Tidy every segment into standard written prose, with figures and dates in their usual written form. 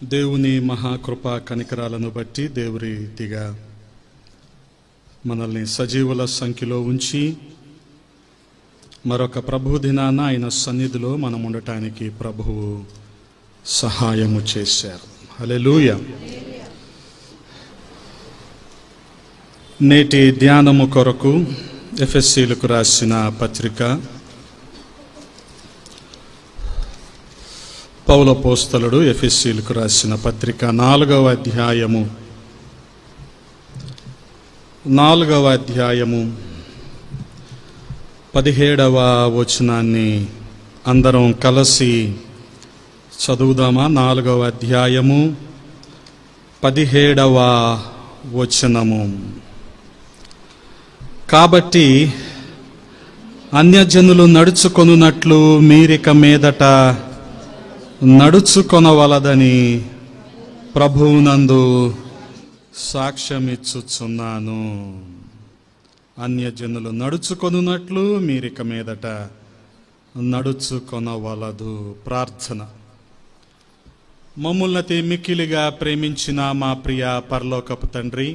దేవుని మహాకృపా కనికరాలను బట్టి దేవుని రీతిగా మనల్ని సజీవుల సంఖ్యలో ఉంచి మరొక ప్రభు దినాన ఆయన సన్నిధిలో మనం ఉండటానికి ప్రభువు సహాయము చేశారు. హల్లెలూయా. నేటి ధ్యానము కొరకు ఎఫెసీలకు రాసిన పత్రిక పౌలపోస్తలుడు ఎఫెసీలకు రాసిన పత్రిక 4వ అధ్యాయము 17వ వచనాన్ని అందరం కలిసి చదువుదామా? 4వ అధ్యాయము 17వ వచనము. కాబట్టి అన్యజనులు నడుచుకొనున్నట్లు మీరిక మీదట నడుచుకొనవలదని ప్రభువునందు సాక్ష్యమిచ్చుచున్నాను. అన్యజనులు నడుచుకొనున్నట్లు మీరిక మీదట నడుచుకొనవలదు. ప్రార్థన. మమ్ముల్ని మిక్కిలిగా ప్రేమించిన మా ప్రియ పరలోకపు తండ్రి,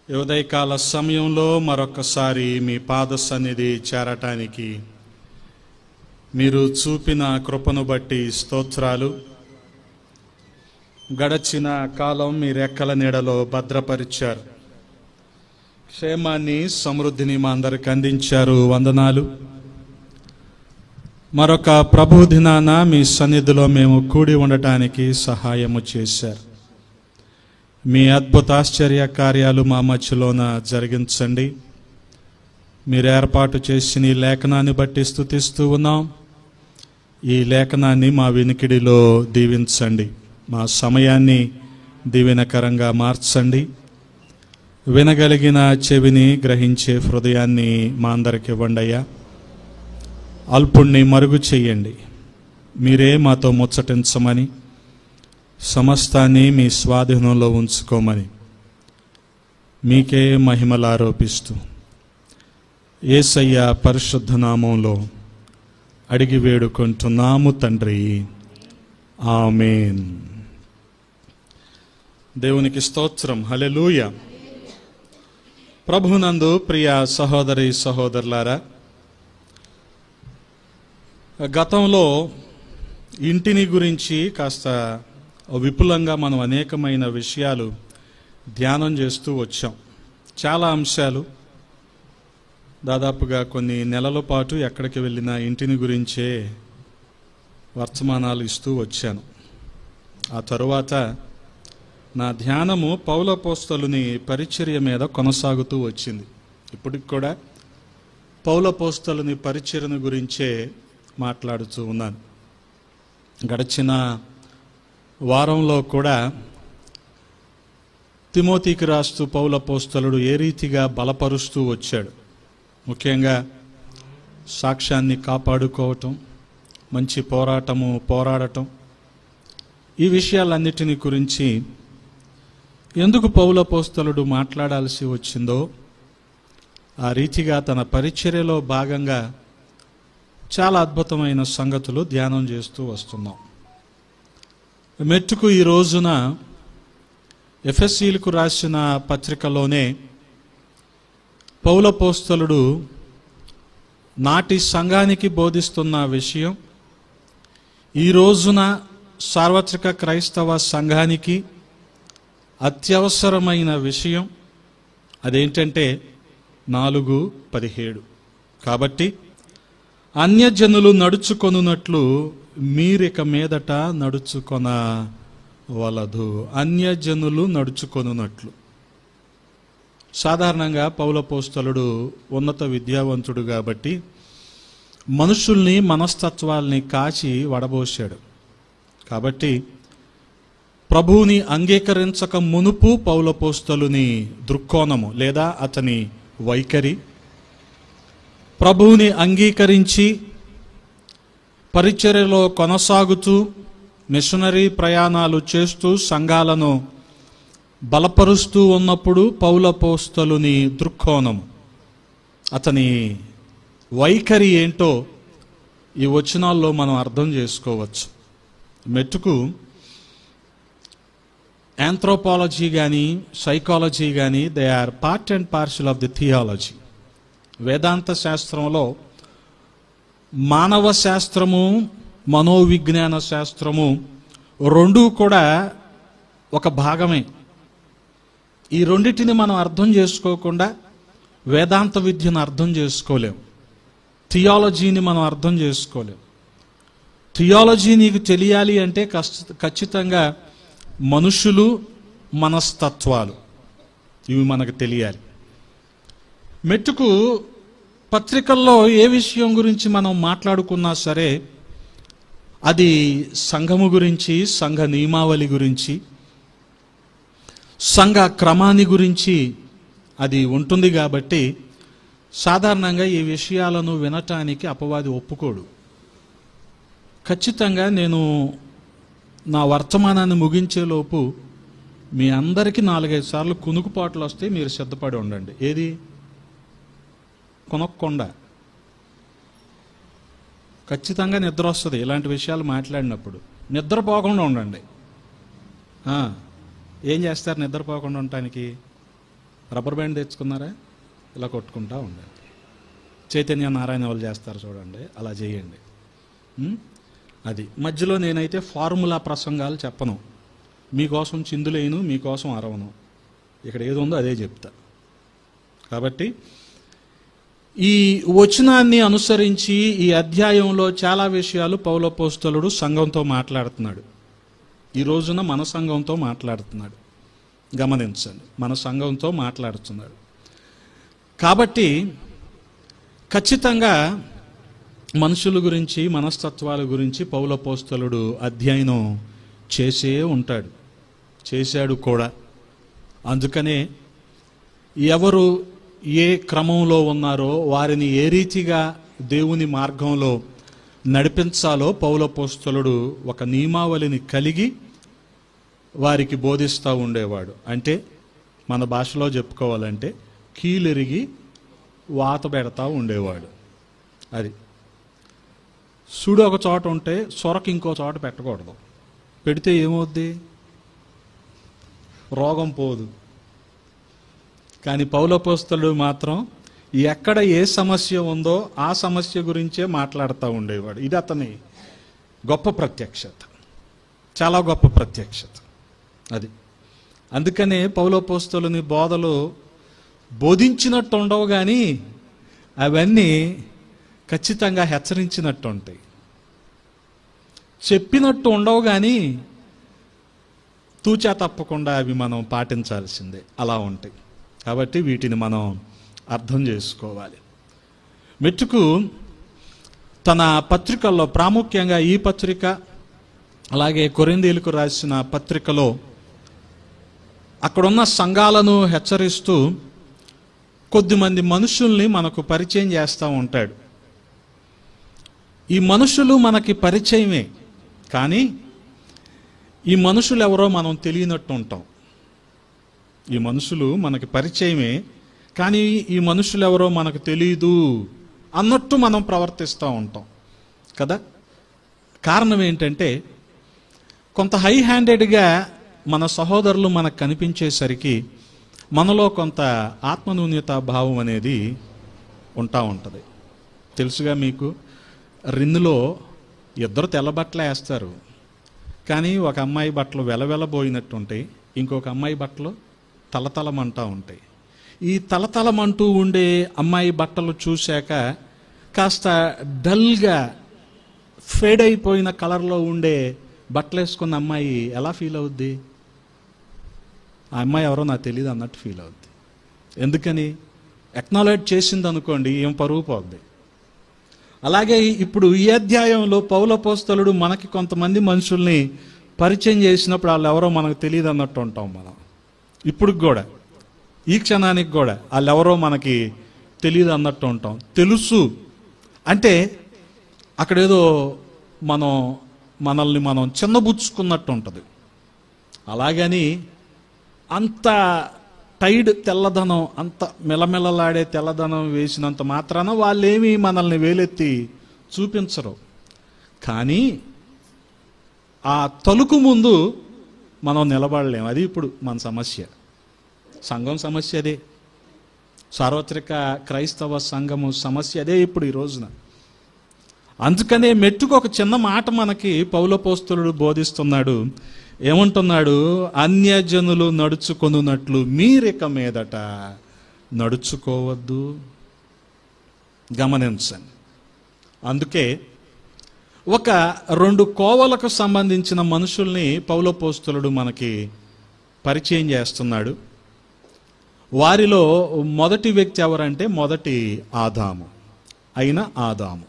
ఉదయకాల సమయంలో మరొకసారి మీ పాద సన్నిధి చేరటానికి మీరు చూపిన కృపను బట్టి స్తోత్రాలు. గడచిన కాలం మీ రెక్కల నీడలో భద్రపరిచారు. క్షేమాన్ని సమృద్ధిని మా అందరికి అందించారు. వందనాలు. మరొక ప్రభు దినాన మీ సన్నిధిలో మేము కూడి ఉండటానికి సహాయము చేశారు. మీ అద్భుతాశ్చర్య కార్యాలు మా మధ్యలోన జరిగించండి. మీరు ఏర్పాటు చేసిన ఈ లేఖనాన్ని బట్టి స్తుతిస్తూ ఉన్నాం. ఈ లేఖనాన్ని మా వినికిడిలో దీవించండి. మా సమయాన్ని దీవెనకరంగా మార్చండి. వినగలిగిన చెవిని, గ్రహించే హృదయాన్ని మా అందరికి ఇవ్వండియ్యా. అల్పుణ్ణి మరుగు చెయ్యండి. మీరే మాతో ముచ్చటించమని, సమస్తాన్ని మీ స్వాధీనంలో ఉంచుకోమని మీకే మహిమలు ఆరోపిస్తూ యేసయ్య పరిశుద్ధ నామంలో అడిగి వేడుకుంటున్నాము తండ్రి. ఆమేన్. దేవునికి స్తోత్రం. హల్లెలూయా. ప్రభునందు ప్రియ సహోదరి సహోదరులారా, గతంలో ఇంటిని గురించి కాస్త విపులంగా మనం అనేకమైన విషయాలు ధ్యానం చేస్తూ వచ్చాం. చాలా అంశాలు దాదాపుగా కొన్ని నెలల పాటు ఎక్కడికి వెళ్ళినా ఇంటిని గురించే వర్తమానాలు ఇస్తూ వచ్చాను. ఆ తరువాత నా ధ్యానము పౌలపోస్తలుని పరిచర్య మీద కొనసాగుతూ వచ్చింది. ఇప్పటికి కూడా పౌలపోస్తలుని పరిచర్యను గురించే మాట్లాడుతూ ఉన్నాను. గడిచిన వారంలో కూడా తిమోతికి రాస్తూ పౌలపోస్తలుడు ఏ రీతిగా బలపరుస్తూ వచ్చాడు. ముఖ్యంగా సాక్ష్యాన్ని కాపాడుకోవటం, మంచి పోరాడటం, ఈ విషయాలన్నిటిని గురించి ఎందుకు పౌలపోస్తలుడు మాట్లాడాల్సి వచ్చిందో, ఆ రీతిగా తన పరిచర్యలో భాగంగా చాలా అద్భుతమైన సంగతులు ధ్యానం చేస్తూ వస్తున్నాం. మెట్టుకు ఈ రోజున ఎఫెసీలకు రాసిన పత్రికలోనే పౌలపోస్తలుడు నాటి సంఘానికి బోధిస్తున్న విషయం ఈ రోజున సార్వత్రిక క్రైస్తవ సంఘానికి అత్యవసరమైన విషయం. అదేంటంటే 4:17. కాబట్టి అన్యజనులు నడుచుకొనున్నట్లు మీరిక మీదట నడుచుకొనవలదు. అన్యజనులు నడుచుకొనున్నట్లు. సాధారణంగా పౌలపోస్తలుడు ఉన్నత విద్యావంతుడు కాబట్టి మనుషుల్ని, మనస్తత్వాల్ని కాచి వడబోశాడు. కాబట్టి ప్రభువుని అంగీకరించక మునుపు పౌలపోస్తలుని దృక్కోణము లేదా అతని వైఖరి, ప్రభువుని అంగీకరించి పరిచర్యలో కొనసాగుతూ మిషనరీ ప్రయాణాలు చేస్తూ సంఘాలను బలపరుస్తూ ఉన్నప్పుడు పౌలపోస్తలుని దృక్కోణం, అతని వైఖరి ఏంటో ఈ వచనాల్లో మనం అర్థం చేసుకోవచ్చు. మెట్టుకు ఆంథ్రోపాలజీ కానీ సైకాలజీ కానీ they are part and parcel of the theology. వేదాంత శాస్త్రంలో మానవ శాస్త్రము, మనోవిజ్ఞాన శాస్త్రము రెండూ కూడా ఒక భాగమే. ఈ రెండిటిని మనం అర్థం చేసుకోకుండా వేదాంత విద్యను అర్థం చేసుకోలేం, థియాలజీని మనం అర్థం చేసుకోలేం. థియాలజీ నీకు తెలియాలి అంటే ఖచ్చితంగా మనుషులు, మనస్తత్వాలు ఇవి మనకు తెలియాలి. మెట్టుకు పత్రికల్లో ఏ విషయం గురించి మనం మాట్లాడుకున్నా సరే అది సంఘము గురించి, సంఘ నియమావళి గురించి, సంఘ క్రమాన్ని గురించి అది ఉంటుంది. కాబట్టి సాధారణంగా ఈ విషయాలను వినటానికి అపవాది ఒప్పుకోడు. ఖచ్చితంగా నేను నా వర్తమానాన్ని ముగించేలోపు మీ అందరికీ 4-5 సార్లు కునుకుపాట్లు వస్తే మీరు సిద్ధపడి ఉండండి. ఏది కొనక్కొండ ఖచ్చితంగా నిద్ర వస్తుంది. ఇలాంటి విషయాలు మాట్లాడినప్పుడు నిద్రపోకుండా ఉండండి. ఏం చేస్తారు నిద్రపోకుండా ఉండటానికి? రబ్బర్ బ్యాండ్ తెచ్చుకున్నారా? ఇలా కొట్టుకుంటా ఉండండి. చైతన్య నారాయణ వాళ్ళు చేస్తారు చూడండి, అలా చేయండి. అది మధ్యలో నేనైతే ఫార్ములా ప్రసంగాలు చెప్పను, మీకోసం చిందులేను, మీకోసం అరవను. ఇక్కడ ఏది ఉందో అదే చెప్తా. కాబట్టి ఈ వచనాన్ని అనుసరించి ఈ అధ్యాయంలో చాలా విషయాలు పౌలపోస్తలుడు సంఘంతో మాట్లాడుతున్నాడు. ఈ రోజున మన సంఘంతో మాట్లాడుతున్నాడు. గమనించండి, మన సంఘంతో మాట్లాడుతున్నాడు. కాబట్టి ఖచ్చితంగా మనుషుల గురించి, మనస్తత్వాల గురించి పౌలపోస్తలుడు అధ్యయనం చేసే ఉంటాడు, చేశాడు కూడా. అందుకనే ఎవరు ఏ క్రమంలో ఉన్నారో వారిని ఏ రీతిగా దేవుని మార్గంలో నడిపించాలో పౌలపోస్తలుడు ఒక నియమావళిని కలిగి వారికి బోధిస్తూ ఉండేవాడు. అంటే మన భాషలో చెప్పుకోవాలంటే కీలెరిగి వాత పెడతా ఉండేవాడు. అది సుడు ఒక చోట ఉంటే సొరకు ఇంకో చోట పెట్టకూడదు. పెడితే ఏమవుద్ది? రోగం పోదు. కానీ పౌలపోస్తలుడు మాత్రం ఎక్కడ ఏ సమస్య ఉందో ఆ సమస్య గురించే మాట్లాడుతూ ఉండేవాడు. ఇది అతని గొప్ప ప్రత్యక్షత, చాలా గొప్ప ప్రత్యక్షత. అది అందుకనే పౌలపోస్తలుని బోధలు బోధించినట్టు ఉండవు, కానీ అవన్నీ ఖచ్చితంగా హెచ్చరించినట్టు ఉంటాయి. చెప్పినట్టు ఉండవు, కానీ తూచా తప్పకుండా అవి మనం పాటించాల్సిందే, అలా ఉంటాయి. కాబట్టి వీటిని మనం అర్థం చేసుకోవాలి. మెట్టుకు తన పత్రికల్లో, ప్రాముఖ్యంగా ఈ పత్రిక అలాగే కొరింథీయులకు రాసిన పత్రికలో అక్కడున్న సంఘాలను హెచ్చరిస్తూ కొద్దిమంది మనుషుల్ని మనకు పరిచయం చేస్తూ ఉంటాడు. ఈ మనుషులు మనకి పరిచయమే, కానీ ఈ మనుషులు ఎవరో మనం తెలియనట్టు ఉంటాం. ఈ మనుషులు మనకి పరిచయమే, కానీ ఈ మనుషులు ఎవరో మనకు తెలియదు అన్నట్టు మనం ప్రవర్తిస్తూ ఉంటాం కదా. కారణం ఏంటంటే కొంత హై హ్యాండెడ్గా మన సహోదరులు మనకు కనిపించేసరికి మనలో కొంత ఆత్మన్యూన్యతా భావం అనేది ఉంటా ఉంటుంది. తెలుసుగా మీకు, రిన్నులో ఇద్దరు తెల్ల బట్టలు వేస్తారు, కానీ ఒక అమ్మాయి బట్టలు వెలవెలబోయినట్టు ఉంటాయి, ఇంకొక అమ్మాయి బట్టలు తలతలమంటూ ఉంటాయి. ఈ తలతలమంటూ ఉండే అమ్మాయి బట్టలు చూశాక కాస్త డల్గా ఫేడ్ అయిపోయిన కలర్లో ఉండే బట్టలు వేసుకున్న అమ్మాయి ఎలా ఫీల్ అవుద్ది? ఆ అమ్మాయి ఎవరో నాకు తెలియదు అన్నట్టు ఫీల్ అవుద్ది. ఎందుకని? ఎక్నాలెడ్జ్ చేసింది అనుకోండి, ఏం పరువు పోద్ది. అలాగే ఇప్పుడు ఈ అధ్యాయంలో పౌలపోస్తలుడు మనకి కొంతమంది మనుషుల్ని పరిచయం చేసినప్పుడు వాళ్ళు ఎవరో మనకు తెలియదు అన్నట్టు ఉంటాం మనం. ఇప్పుడు కూడా, ఈ క్షణానికి కూడా వాళ్ళు ఎవరో మనకి తెలియదు అన్నట్టు ఉంటాం. తెలుసు అంటే అక్కడేదో మనల్ని మనం చిన్నబుచ్చుకున్నట్టు ఉంటుంది. అలాగని అంత టైడ్ తెల్లదనం, అంత మెలమెలలాడే తెల్లదనం వేసినంత మాత్రాన వాళ్ళేమీ మనల్ని వేలెత్తి చూపించరు. కానీ ఆ తలుకు ముందు మనం నిలబడలేం. అది ఇప్పుడు మన సమస్య. సంఘం సమస్య అదే, సార్వత్రిక క్రైస్తవ సంఘము సమస్య అదే ఇప్పుడు ఈ రోజున. అందుకనే మెట్టుకు ఒక చిన్న మాట మనకి పౌలపోస్తలుడు బోధిస్తున్నాడు. ఏమంటున్నాడు? అన్యజనులు నడుచుకొనున్నట్లు మీరిక మీదట నడుచుకోవద్దు. గమనించండి. అందుకే ఒక 2 కోవలకు సంబంధించిన మనుషుల్ని పౌలపోస్తలుడు మనకి పరిచయం చేస్తున్నాడు. వారిలో మొదటి వ్యక్తి ఎవరంటే మొదటి ఆదాము అయిన ఆదాము.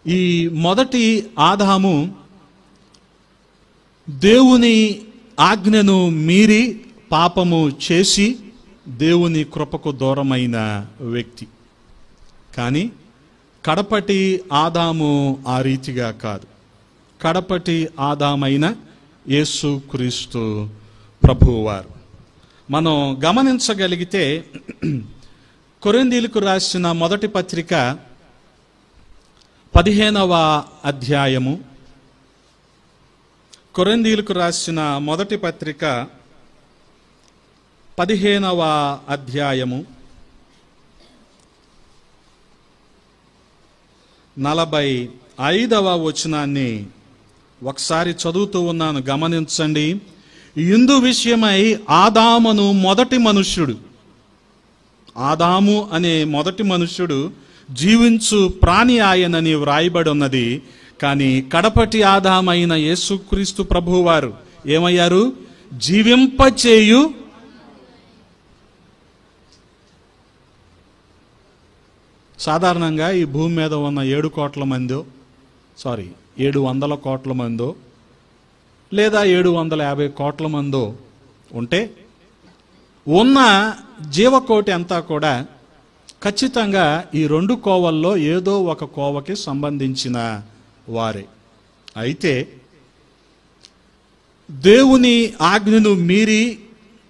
ఈ మొదటి ఆదాము దేవుని ఆజ్ఞను మీరి పాపము చేసి దేవుని కృపకు దూరమైన వ్యక్తి. కానీ కడపటి ఆదాము ఆ రీతిగా కాదు. కడపటి ఆదామైన యేసుక్రీస్తు ప్రభువారు మనం గమనించగలిగితే కొరింథీయులకు రాసిన మొదటి పత్రిక 15వ అధ్యాయము, కొరింథీయులకు రాసిన మొదటి పత్రిక 15వ అధ్యాయము 45వ వచనాన్ని ఒకసారి చదువుతూ ఉన్నాను, గమనించండి. ఇందు విషయమై ఆదామును మొదటి మనుష్యుడు, ఆదాము అనే మొదటి మనుష్యుడు జీవించు ప్రాణి ఆయనని వ్రాయబడి ఉన్నది. కానీ కడపటి ఆదామైన యేసుక్రీస్తు ప్రభువారు ఏమయ్యారు? జీవింపచేయు సాధారణంగా ఈ భూమి మీద ఉన్న 7 కోట్ల మందో 700 కోట్ల మందో లేదా 750 కోట్ల మందో ఉంటే ఉన్న జీవకోటి అంతా కూడా ఖచ్చితంగా ఈ 2 కోవల్లో ఏదో ఒక కోవకి సంబంధించిన వారే. అయితే దేవుని ఆజ్ఞను మీరి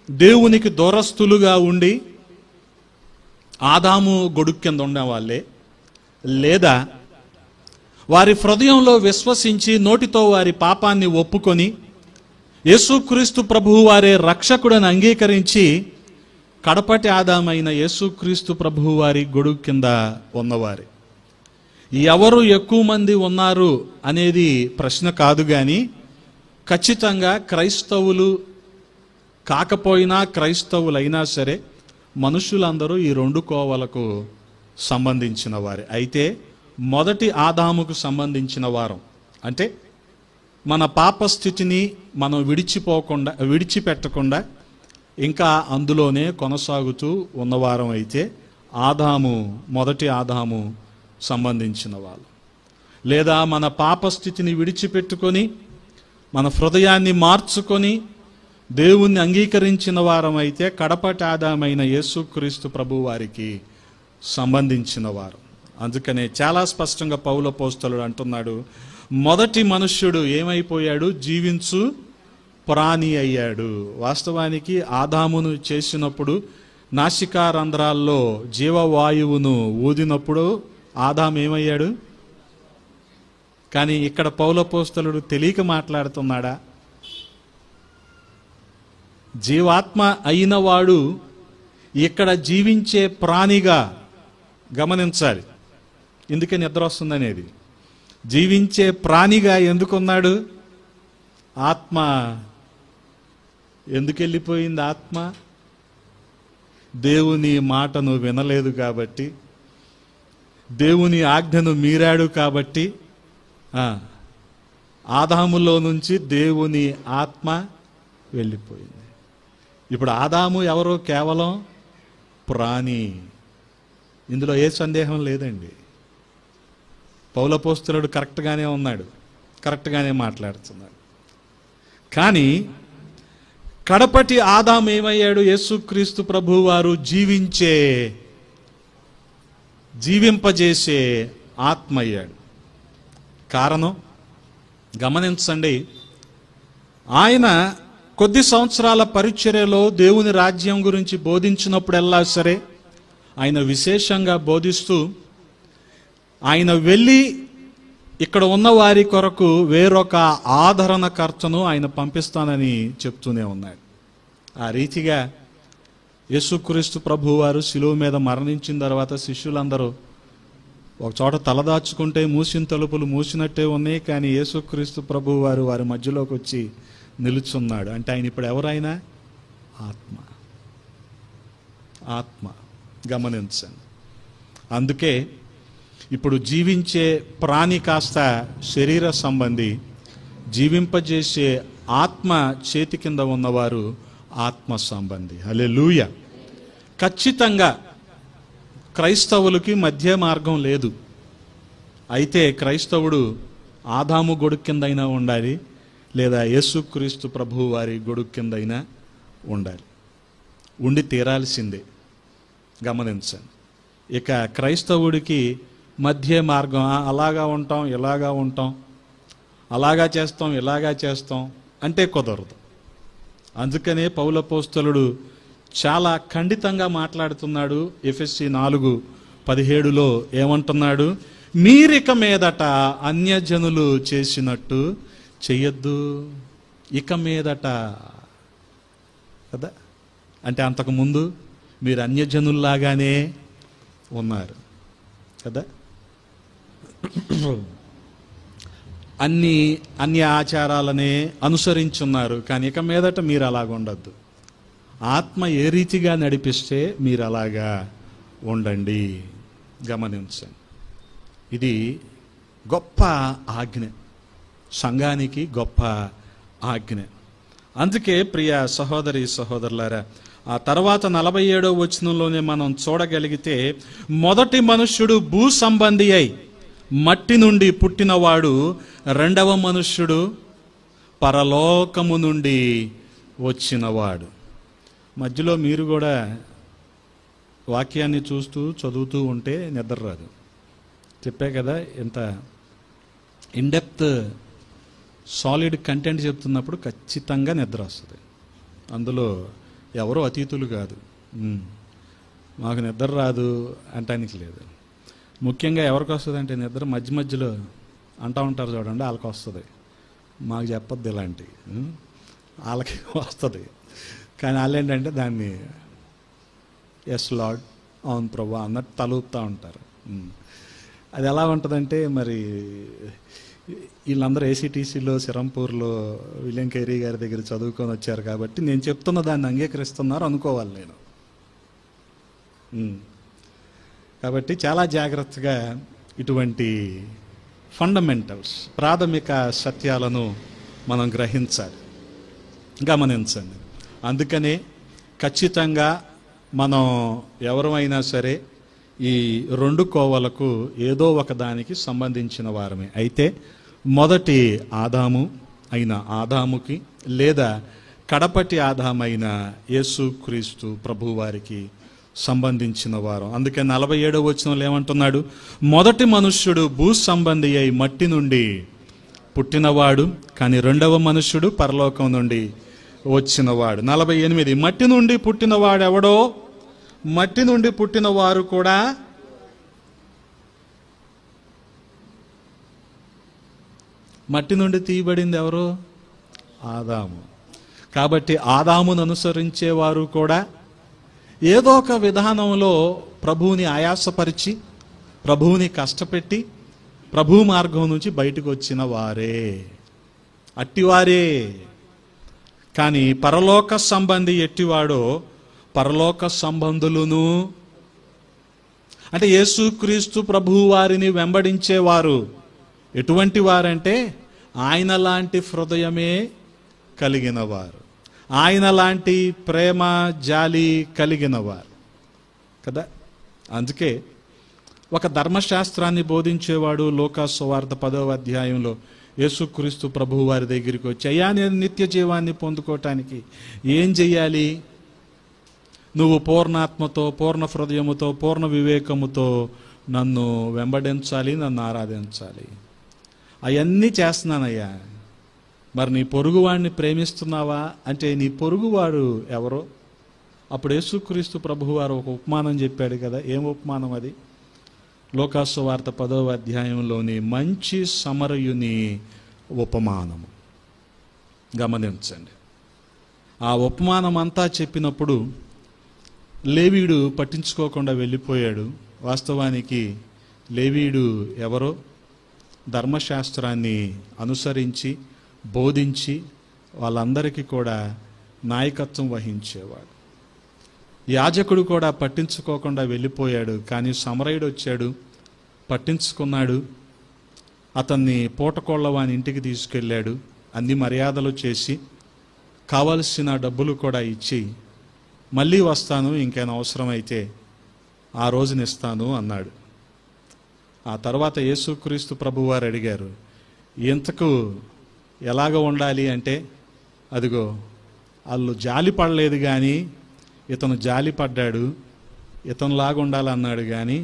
దేవునికి దూరస్తులుగా ఉండి ఆదాము గొడుగు కింద ఉండేవాళ్ళే, లేదా వారి హృదయంలో విశ్వసించి నోటితో వారి పాపాన్ని ఒప్పుకొని యేసుక్రీస్తు ప్రభువు వారే రక్షకుడని అంగీకరించి కడపటి ఆదామైన యేసుక్రీస్తు ప్రభువు వారి గొడుగు కింద ఉన్నవారే. ఎవరు ఎక్కువ మంది ఉన్నారు అనేది ప్రశ్న కాదు, కానీ ఖచ్చితంగా క్రైస్తవులు కాకపోయినా క్రైస్తవులైనా సరే మనుషులందరూ ఈ 2 కోవలకు సంబంధించిన వారే. అయితే మొదటి ఆదాముకు సంబంధించిన వారం అంటే మన పాపస్థితిని మనం విడిచిపెట్టకుండా ఇంకా అందులోనే కొనసాగుతూ ఉన్నవారం. అయితే ఆదాము, మొదటి ఆదాము సంబంధించిన వాళ్ళు, లేదా మన పాపస్థితిని విడిచిపెట్టుకొని మన హృదయాన్ని మార్చుకొని దేవుణ్ణి అంగీకరించిన వారం అయితే కడపటి ఆదామైన యేసుక్రీస్తు ప్రభు వారికి సంబంధించిన వారు. అందుకనే చాలా స్పష్టంగా పౌలపోస్తలుడు అంటున్నాడు, మొదటి మనుష్యుడు ఏమైపోయాడు? జీవించు ప్రాణి అయ్యాడు. వాస్తవానికి ఆదామును చేసినప్పుడు నాసికా రంధ్రాల్లో జీవవాయువును ఊదినప్పుడు ఆదాము ఏమయ్యాడు? కానీ ఇక్కడ పౌలపోస్తలుడు తెలియక మాట్లాడుతున్నాడా? జీవాత్మ అయినవాడు ఇక్కడ జీవించే ప్రాణిగా గమనించాలి. ఎందుకే నిద్ర వస్తుందనేది. జీవించే ప్రాణిగా ఎందుకున్నాడు? ఆత్మ ఎందుకు వెళ్ళిపోయింది? ఆత్మ దేవుని మాటను వినలేదు కాబట్టి, దేవుని ఆజ్ఞను మీరాడు కాబట్టి ఆదాములో నుంచి దేవుని ఆత్మ వెళ్ళిపోయింది. ఇప్పుడు ఆదాము ఎవరో? కేవలం ప్రాణి. ఇందులో ఏ సందేహం లేదండి. పౌలపోస్తలుడు కరెక్ట్గానే ఉన్నాడు, కరెక్ట్గానే మాట్లాడుతున్నాడు. కానీ కడపటి ఆదాము ఏమయ్యాడు? యేసుక్రీస్తు ప్రభువారు జీవింపజేసే ఆత్మ అయ్యాడు. కారణం గమనించండి. ఆయన కొద్ది సంవత్సరాల పరిచర్యలో దేవుని రాజ్యం గురించి బోధించినప్పుడెల్లా సరే ఆయన విశేషంగా బోధిస్తూ ఆయన వెళ్ళి ఇక్కడ ఉన్న వారి కొరకు వేరొక ఆదరణకర్తను ఆయన పంపిస్తానని చెప్తూనే ఉన్నాడు. ఆ రీతిగా యేసుక్రీస్తు ప్రభువారు శిలువ మీద మరణించిన తర్వాత శిష్యులందరూ ఒక చోట తలదాచుకుంటే మూసిన తలుపులు మూసినట్టే ఉన్నాయి, కానీ యేసుక్రీస్తు ప్రభువారు వారి మధ్యలోకి వచ్చి నిలుచున్నాడు. అంటే ఆయన ఇప్పుడు ఎవరైనా ఆత్మ గమనించండి. అందుకే ఇప్పుడు జీవించే ప్రాణి కాస్త శరీర సంబంధి, జీవింపజేసే ఆత్మ చేతి కింద ఉన్నవారు ఆత్మ సంబంధి. హల్లెలూయా. ఖచ్చితంగా క్రైస్తవులకి మధ్య మార్గం లేదు. అయితే క్రైస్తవుడు ఆదాము గొడుగు కిందైనా ఉండాలి, లేదా యేసుక్రీస్తు ప్రభువు వారి గొడుగు కిందైనా ఉండాలి, ఉండి తీరాల్సిందే. గమనించండి. ఇక క్రైస్తవుడికి మధ్య మార్గం అలాగా ఉంటాం, ఇలాగా ఉంటాం, అలాగా చేస్తాం, ఇలాగా చేస్తాం అంటే కుదరదు. అందుకనే పౌలపోస్తలుడు చాలా ఖండితంగా మాట్లాడుతున్నాడు. ఎఫెసీ 4:17 ఏమంటున్నాడు? మీరిక మీదట అన్యజనులు చేసినట్టు చెయ్యొద్దు. ఇక మీదట కదా, అంటే అంతకుముందు మీరు అన్యజనుల్లాగానే ఉన్నారు కదా, అన్ని ఆచారాలనే అనుసరించున్నారు. కానీ ఇక మీదట మీరు అలాగ ఉండద్దు. ఆత్మ ఏ రీతిగా నడిపిస్తే మీరు అలాగా ఉండండి. గమనించండి. ఇది గొప్ప ఆజ్ఞ, సంఘానికి గొప్ప ఆజ్ఞ. అందుకే ప్రియ సహోదరి సహోదరులారా, ఆ తర్వాత 47వ వచనంలోనే మనం చూడగలిగితే, మొదటి మనుష్యుడు భూ సంబంధి అయి మట్టి నుండి పుట్టినవాడు, రెండవ మనుష్యుడు పరలోకము నుండి వచ్చినవాడు. మధ్యలో మీరు కూడా వాక్యాన్ని చూస్తూ చదువుతూ ఉంటే నిద్ర రాదు. చెప్పే కదా, ఎంత ఇన్డెప్త్ సాలిడ్ కంటెంట్ చెప్తున్నప్పుడు ఖచ్చితంగా నిద్ర వస్తుంది. అందులో ఎవరో అతీతులు కాదు. మాకు నిద్ర రాదు అంటానికి లేదు. ముఖ్యంగా ఎవరికి వస్తుంది అంటే నిద్ర మధ్య మధ్యలో అంటూ ఉంటారు చూడండి, వాళ్ళకి వస్తుంది. మాకు చెప్పొద్దు ఇలాంటివి, వాళ్ళకి వస్తుంది. కానీ వాళ్ళు ఏంటంటే దాన్ని ఎస్ లార్డ్, అవును ప్రభా అన్నట్టు తలూపుతూ ఉంటారు. అది ఎలా ఉంటుందంటే, మరి వీళ్ళందరూ ఏసీటీసీలో, సిరంపూర్లో విలియం కేరీ గారి దగ్గర చదువుకొని వచ్చారు కాబట్టి నేను చెప్తున్న దాన్ని అంగీకరిస్తున్నారు అనుకోవాలి నేను. కాబట్టి చాలా జాగ్రత్తగా ఇటువంటి ఫండమెంటల్స్, ప్రాథమిక సత్యాలను మనం గ్రహించాలి, గమనించండి. అందుకనే ఖచ్చితంగా మనం ఎవరైనా సరే ఈ రెండు కోవలకు ఏదో ఒక దానికి సంబంధించిన వారమే. అయితే మొదటి ఆదాము అయిన ఆదాముకి, లేదా కడపటి ఆదామైన యేసుక్రీస్తు ప్రభువారికి సంబంధించిన వారు. అందుకే 47వ వచనంలో ఏమంటున్నాడు? మొదటి మనుష్యుడు భూ సంబంధి అయి మట్టి నుండి పుట్టినవాడు, కానీ రెండవ మనుష్యుడు పరలోకం నుండి వచ్చినవాడు. 48 మట్టి నుండి పుట్టినవాడు ఎవడో, మట్టి నుండి పుట్టిన వారు కూడా మట్టి నుండి తీయబడింది ఎవరు? ఆదాము. కాబట్టి ఆదామును అనుసరించేవారు కూడా ఏదో ఒక విధానంలో ప్రభువుని ఆయాసపరిచి, ప్రభువుని కష్టపెట్టి, ప్రభు మార్గం నుంచి బయటకు వచ్చిన వారే, అట్టివారే. కానీ పరలోక సంబంధి ఎట్టివాడో, పరలోక సంబంధులను, అంటే యేసుక్రీస్తు ప్రభువు వారిని వెంబడించేవారు ఎటువంటి వారంటే ఆయన లాంటి హృదయమే కలిగిన వారు, ఆయన లాంటి ప్రేమ జాలి కలిగిన వారు కదా. అందుకే ఒక ధర్మశాస్త్రాన్ని బోధించేవాడు లూకా సువార్త 10వ అధ్యాయంలో యేసుక్రీస్తు ప్రభువు వారి దగ్గరికి వచ్చి, అయ్యా నేను నిత్య జీవాన్ని పొందుకోవటానికి ఏం చెయ్యాలి? నువ్వు పూర్ణాత్మతో, పూర్ణ హృదయముతో, పూర్ణ వివేకముతో నన్ను వెంబడించాలి, నన్ను ఆరాధించాలి. అవన్నీ చేస్తున్నానయ్యా. మరి నీ పొరుగువాడిని ప్రేమిస్తున్నావా అంటే నీ పొరుగువాడు ఎవరో? అప్పుడు యేసుక్రీస్తు ప్రభువు వారు ఒక ఉపమానం చెప్పాడు కదా. ఏం ఉపమానం అది? లూకాసు వార్త 10వ అధ్యాయంలోని మంచి సమరయుని ఉపమానము గమనించండి. ఆ ఉపమానం అంతా చెప్పినప్పుడు లేవీయుడు పట్టించుకోకుండా వెళ్ళిపోయాడు. వాస్తవానికి లేవీయుడు ఎవరో ధర్మశాస్త్రాన్ని అనుసరించి బోధించి వాళ్ళందరికీ కూడా నాయకత్వం వహించేవాడు. యాజకుడు కూడా పట్టించుకోకుండా వెళ్ళిపోయాడు. కానీ సమరయుడు వచ్చాడు, పట్టించుకున్నాడు. అతన్ని పూటకోళ్ళ వాని ఇంటికి తీసుకెళ్ళాడు. అన్ని మర్యాదలు చేసి కావలసిన డబ్బులు కూడా ఇచ్చి మళ్ళీ వస్తాను, ఇంకేమైనా అవసరమైతే ఆ రోజున ఇస్తాను అన్నాడు. ఆ తర్వాత యేసుక్రీస్తు ప్రభువారు అడిగారు, ఇంతకు ఎలాగ ఉండాలి అంటే, అదిగో వాళ్ళు జాలి పడలేదు కానీ ఇతను జాలి పడ్డాడు, ఇతనులాగా ఉండాలన్నాడు. కానీ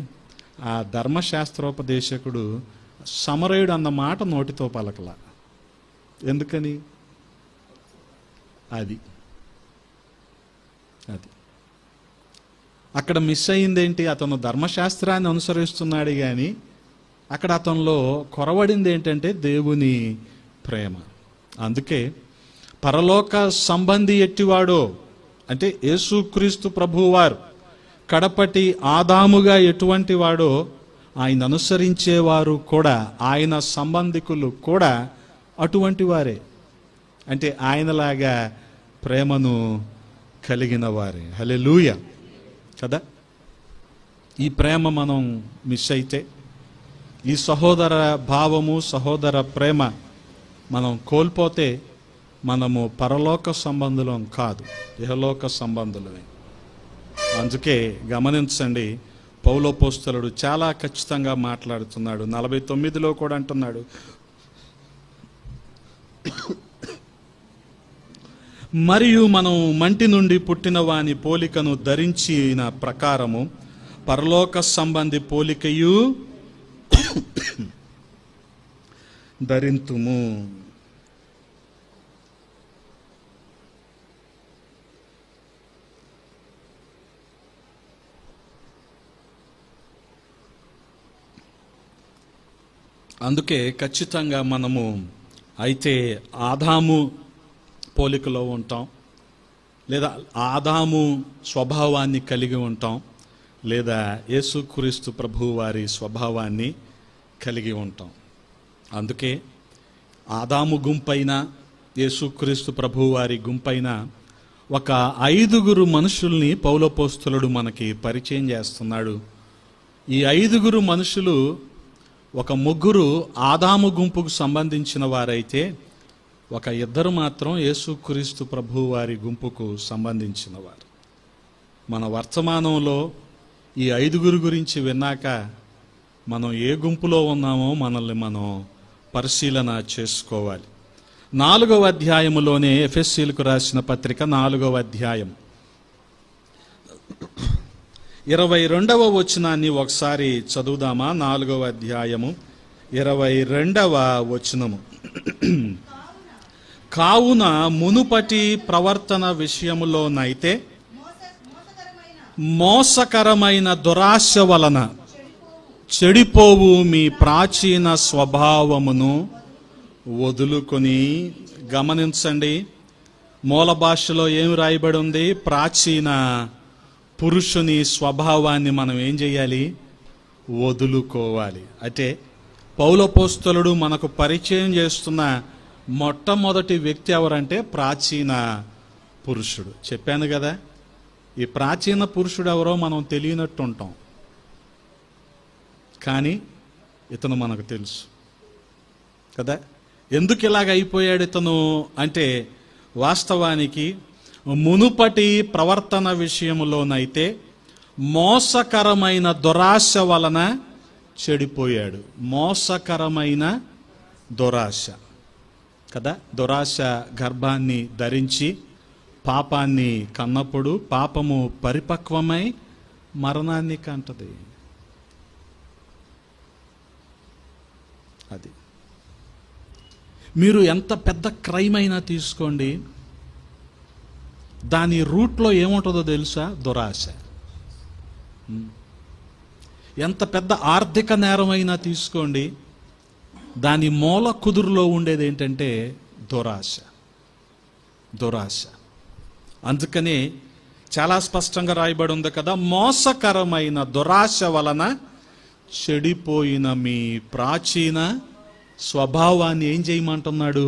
ఆ ధర్మశాస్త్రోపదేశకుడు సమరయుడు అన్న మాట నోటితో పలకలా. ఎందుకని? అది అక్కడ మిస్ అయిందేంటి? అతను ధర్మశాస్త్రాన్ని అనుసరిస్తున్నాడు కానీ అక్కడ అతనిలో కొరవడింది ఏంటంటే దేవుని ప్రేమ. అందుకే పరలోక సంబంధి ఎట్టివాడో అంటే యేసుక్రీస్తు ప్రభువారు కడపటి ఆదాముగా ఎటువంటి వాడో ఆయన అనుసరించేవారు కూడా, ఆయన సంబంధికులు కూడా అటువంటి వారే. అంటే ఆయనలాగా ప్రేమను కలిగిన వారే. హల్లెలూయా కదా. ఈ ప్రేమ మనం మిస్ అయితే, ఈ సహోదర భావము సహోదర ప్రేమ మనం కోల్పోతే మనము పరలోక సంబంధులం కాదు, ఇహలోక సంబంధులమే. అందుకే గమనించండి, పౌలోపోస్తలుడు చాలా ఖచ్చితంగా మాట్లాడుతున్నాడు. 49లో కూడా అంటున్నాడు, మరియు మనం మంటి నుండి పుట్టిన వాని పోలికను ధరించిన ప్రకారము పరలోక సంబంధి పోలికయు ధరింతుము. అందుకే ఖచ్చితంగా మనము అయితే ఆదాము పోలికలో ఉంటాం, లేదా ఆదాము స్వభావాన్ని కలిగి ఉంటాం, లేదా యేసుక్రీస్తు ప్రభువు వారి స్వభావాన్ని కలిగి ఉంటాం. అందుకే ఆదాము గుంపైన యేసుక్రీస్తు ప్రభువు వారి గుంపైన ఒక 5 మనుషుల్ని పౌలోపోస్తలుడు మనకి పరిచయం చేస్తున్నాడు. ఈ 5 మనుషులు ఒక 3 ఆదాము గుంపుకు సంబంధించిన వారైతే ఒక 2 మాత్రం యేసుక్రీస్తు ప్రభువు వారి గుంపుకు సంబంధించిన వారు. మన వర్తమానంలో ఈ 5 గురించి విన్నాక మనం ఏ గుంపులో ఉన్నామో మనల్ని మనం పరిశీలన చేసుకోవాలి. 4వ అధ్యాయములోనే ఎఫెసీయులకు రాసిన పత్రిక 4వ అధ్యాయం 22వ వచనాన్ని ఒకసారి చదువుదామా. 4వ అధ్యాయము 22వ వచనము. కావున మునుపటి ప్రవర్తన విషయములోనైతే మోసకరమైన దురాశ వలన చెడిపోవు మీ ప్రాచీన స్వభావమును వదులుకొని. గమనించండి, మూల భాషలో ఏమి రాయబడి ఉంది? ప్రాచీన పురుషుని స్వభావాన్ని మనం ఏం చేయాలి? వదులుకోవాలి. అంటే పౌలోపోస్తలుడు మనకు పరిచయం చేస్తున్న మొట్టమొదటి వ్యక్తి ఎవరంటే ప్రాచీన పురుషుడు. చెప్పాను కదా, ఈ ప్రాచీన పురుషుడు ఎవరో మనం తెలియనట్టు ఉంటాం, కానీ ఇతను మనకు తెలుసు కదా. ఎందుకు ఇలాగ అయిపోయాడు ఇతను అంటే, వాస్తవానికి మునుపటి ప్రవర్తన విషయంలోనైతే మోసకరమైన దురాశ వలన చెడిపోయాడు. మోసకరమైన దురాశ కదా. దురాశ గర్భాన్ని ధరించి పాపాన్ని కన్నప్పుడు పాపము పరిపక్వమై మరణాన్ని కంటది. అది మీరు ఎంత పెద్ద క్రైమ్ అయినా తీసుకోండి, దాని రూట్లో ఏముంటుందో తెలుసా? దురాశ. ఎంత పెద్ద ఆర్థిక నేరమైనా తీసుకోండి, దాని మూల కుదురులో ఉండేది ఏంటంటే దురాశ. దురాశ. అందుకని చాలా స్పష్టంగా రాయబడి ఉంది కదా, మోసకరమైన దురాశ వలన చెడిపోయిన మీ ప్రాచీన స్వభావాన్ని ఏం చేయమంటున్నాడు?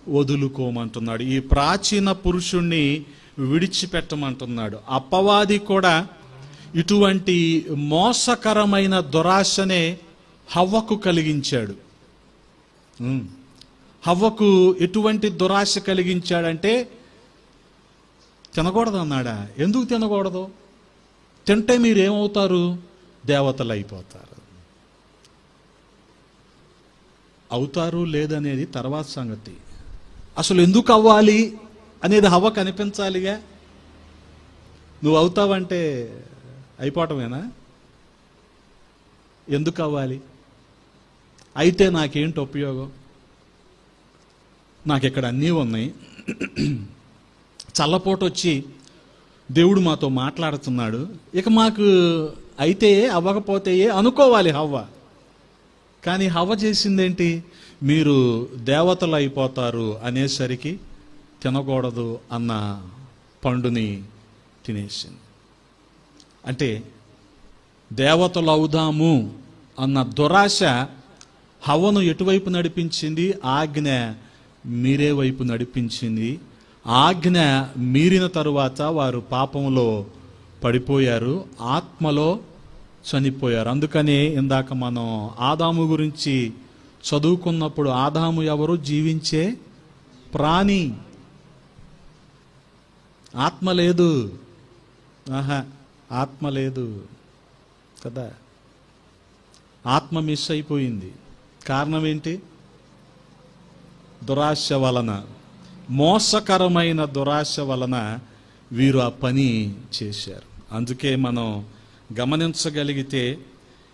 వదులుకోమంటున్నాడు. ఈ ప్రాచీన పురుషుణ్ణి విడిచిపెట్టమంటున్నాడు. అపవాది కూడా ఇటువంటి మోసకరమైన దురాశనే హవ్వకు కలిగించాడు. హవ్వకు ఎటువంటి దురాశ కలిగించాడంటే, తినకూడదు అన్నాడా? ఎందుకు తినకూడదు? తింటే మీరేమవుతారు? దేవతలు అయిపోతారు. అవుతారు లేదనేది తర్వాత సంగతి. అసలు ఎందుకు అవ్వాలి అనేది హవ్వ కనిపించాలిగా. నువ్వు అవుతావంటే అయిపోవటమేనా? ఎందుకు అవ్వాలి? అయితే నాకేంటి ఉపయోగం? నాకు ఇక్కడ అన్నీ ఉన్నాయి, చల్లపోటు వచ్చి దేవుడు మాతో మాట్లాడుతున్నాడు, ఇక మాకు అయితే అవ్వకపోతే అనుకోవాలి హవ్వ. కానీ హవ్వ చేసిందేంటి? మీరు దేవతలు అయిపోతారు అనేసరికి తినకూడదు అన్న పండుని తినేసింది. అంటే దేవతలు అవుదాము అన్న దురాశ హవ్వను ఎటువైపు నడిపించింది? ఆజ్ఞ మీరే వైపు నడిపించింది. ఆజ్ఞ మీరిన తరువాత వారు పాపంలో పడిపోయారు, ఆత్మలో చనిపోయారు. అందుకనే ఇందాక మనం ఆదాము గురించి చదువుకున్నప్పుడు, ఆదాము ఎవరు? జీవించే ప్రాణి. ఆత్మ లేదు. ఆత్మ లేదు కదా. ఆత్మ మిస్ అయిపోయింది. కారణం ఏంటి? దురాశ వలన, మోసకరమైన దురాశ వలన వీరు ఆ పని చేశారు. అందుకే మనం గమనించగలిగితే